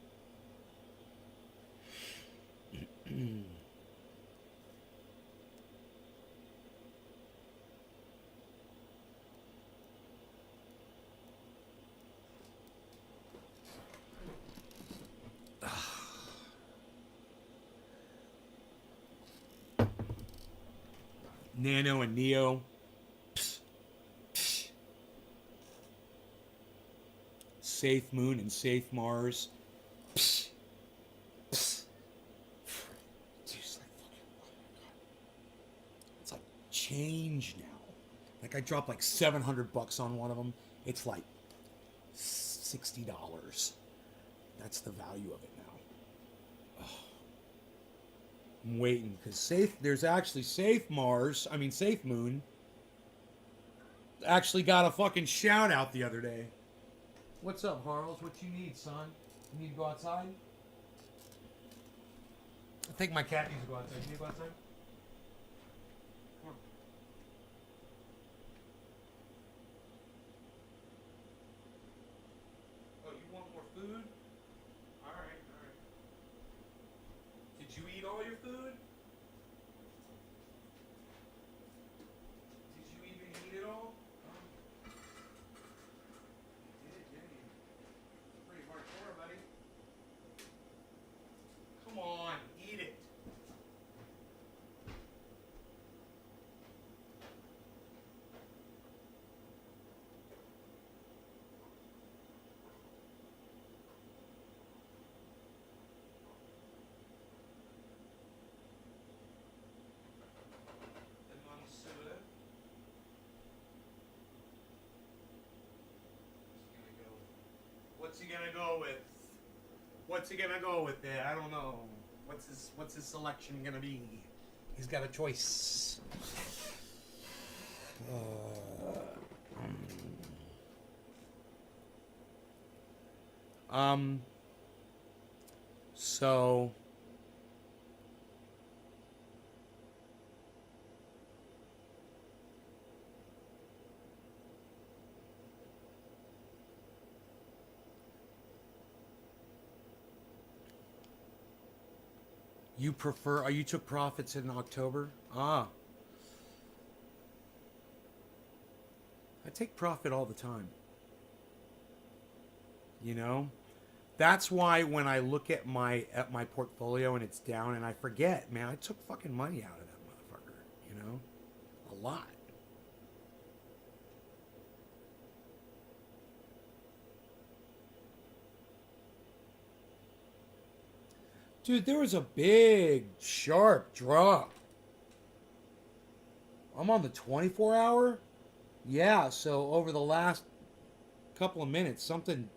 Nano and Neo. Psh, psh. Safe Moon and Safe Mars. Psh, psh. Dude, it's like change now. Like I dropped like $700 on one of them. It's like $60. That's the value of it now. I'm waiting because there's actually Safe Moon actually got a fucking shout out the other day. What's up, Harles? What you need, son? You need to go outside? I think my cat needs to go outside. You need to go outside? Come on. Oh, you want more food? Alright. Did you eat all your food? Did you even eat it all? You did, didn't you? Pretty hardcore, buddy. Come on, eat it. What's he gonna go with? What's he gonna go with there? I don't know. What's his selection gonna be? He's got a choice. So you prefer, you took profits in October? Ah. I take profit all the time. You know? That's why when I look at my portfolio and it's down and I forget, man, I took fucking money out of that motherfucker, you know? A lot. Dude, there was a big, sharp drop. I'm on the 24-hour? Yeah, so over the last couple of minutes, something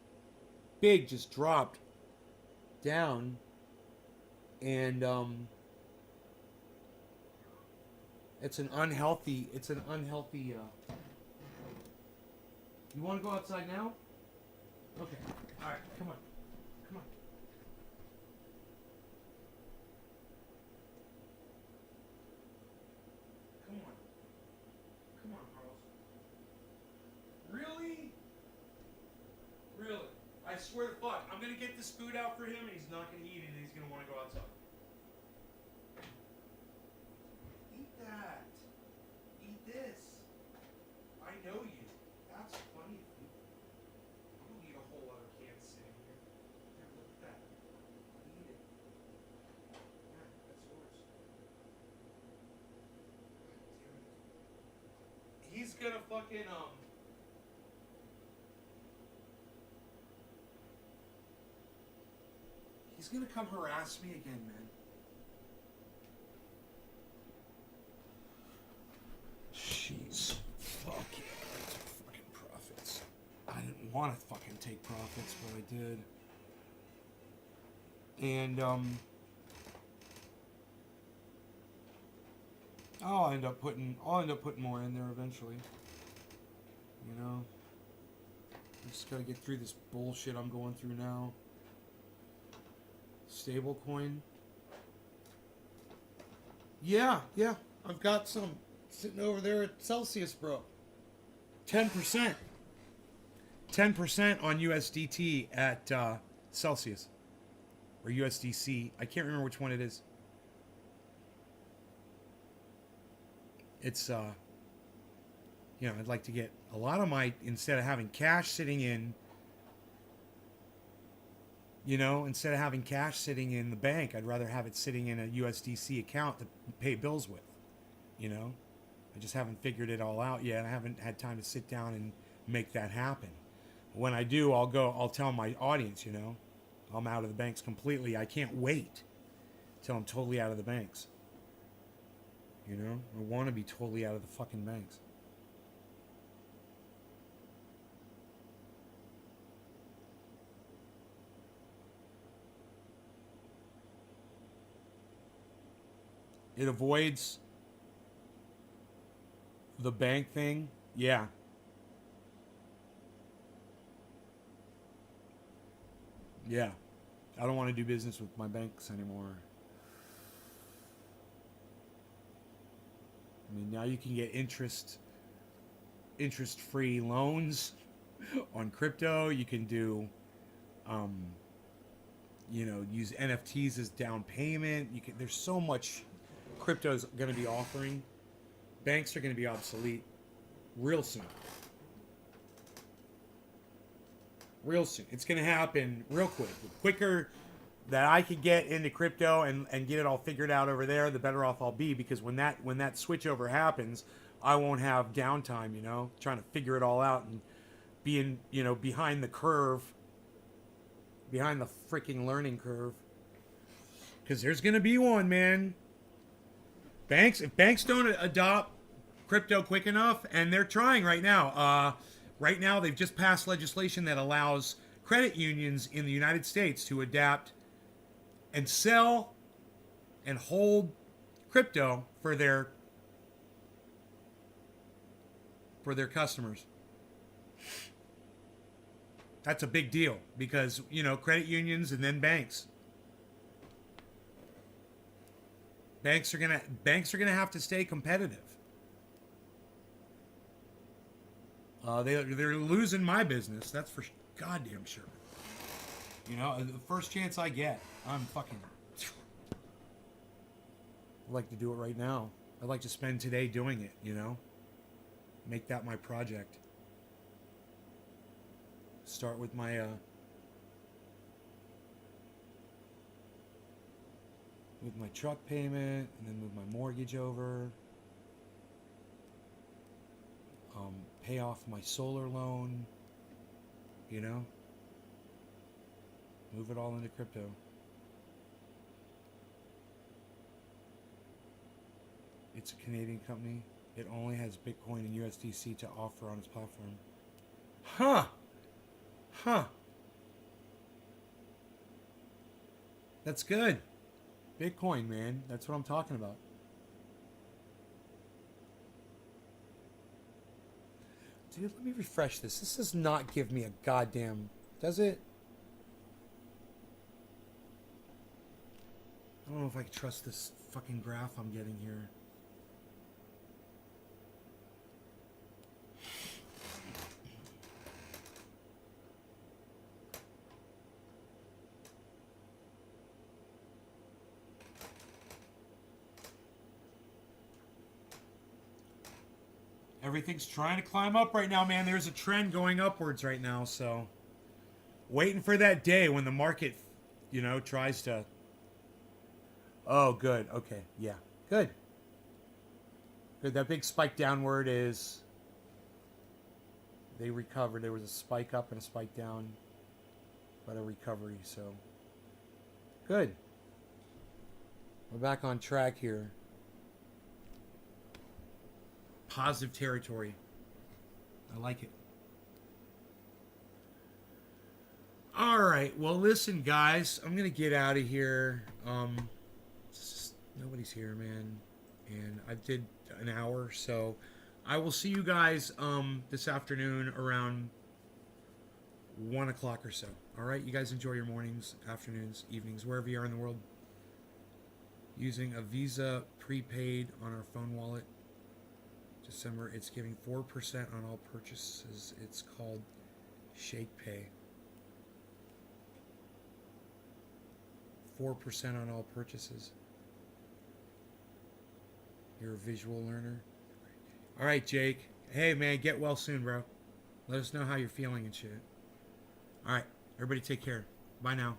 big just dropped down. And, it's an unhealthy, You want to go outside now? Okay. All right. Come on. Come on. Come on. Come on, Carlos. Really? Really? I swear to fuck, I'm gonna get this food out for him and he's not gonna eat it and he's gonna want to go outside. Eat that. Eat this. I know you. That's funny of you. I don't need a whole other can sitting here. Here, look at that. Eat it. Yeah, that's yours. God damn it. He's gonna fucking he's gonna come harass me again, man. Jeez. Fuck yeah, I took fucking profits. I didn't want to fucking take profits, but I did. And, I'll end up putting more in there eventually. You know? I just gotta get through this bullshit I'm going through now. Stablecoin. Yeah. I've got some sitting over there at Celsius, bro. 10%. 10% on USDT at Celsius. Or USDC. I can't remember which one it is. It's, you know, I'd like to get a lot of my, instead of having cash sitting in, you know, instead of having cash sitting in the bank, I'd rather have it sitting in a USDC account to pay bills with, you know. I just haven't figured it all out yet. I haven't had time to sit down and make that happen. When I do, I'll tell my audience, you know, I'm out of the banks completely. I can't wait till I'm totally out of the banks. You know, I want to be totally out of the fucking banks. It avoids the bank thing. Yeah. Yeah. I don't want to do business with my banks anymore. I mean, now you can get interest-free loans on crypto. You can do, you know, use NFTs as down payment. There's so much crypto's going to be offering. Banks are going to be obsolete real soon. Real soon. It's going to happen real quick. The quicker that I could get into crypto and get it all figured out over there, the better off I'll be, because when that switch over happens, I won't have downtime, you know, trying to figure it all out and being, you know, behind the curve, behind the freaking learning curve. Because there's going to be one, man. If banks don't adopt crypto quick enough, and they're trying right now. Right now, they've just passed legislation that allows credit unions in the United States to adapt and sell and hold crypto for their customers. That's a big deal because, you know, credit unions and then banks. Banks are gonna have to stay competitive. They're losing my business. That's for goddamn sure. You know, the first chance I get, I'm fucking. I'd like to do it right now. I'd like to spend today doing it. You know, make that my project. Start with my truck payment, and then move my mortgage over. Pay off my solar loan, you know, move it all into crypto. It's a Canadian company. It only has Bitcoin and USDC to offer on its platform. Huh. That's good. Bitcoin, man. That's what I'm talking about. Dude, let me refresh this. This does not give me a goddamn... Does it? I don't know if I can trust this fucking graph I'm getting here. Everything's trying to climb up right now, man. There's a trend going upwards right now, so waiting for that day when the market, you know, tries to... Oh, good. Okay. Yeah. Good. Good. That big spike downward is... They recovered. There was a spike up and a spike down, but a recovery, so... Good. We're back on track here. Positive territory. I like it. All right. Well, listen, guys. I'm gonna get out of here. Nobody's here, man, and I did an hour, so I will see you guys this afternoon around 1 o'clock or so. All right. You guys enjoy your mornings, afternoons, evenings, wherever you are in the world. Using a Visa prepaid on our phone wallet. December, it's giving 4% on all purchases. It's called Shake Pay. 4% on all purchases. You're a visual learner. All right, Jake. Hey, man, get well soon, bro. Let us know how you're feeling and shit. All right, everybody take care. Bye now.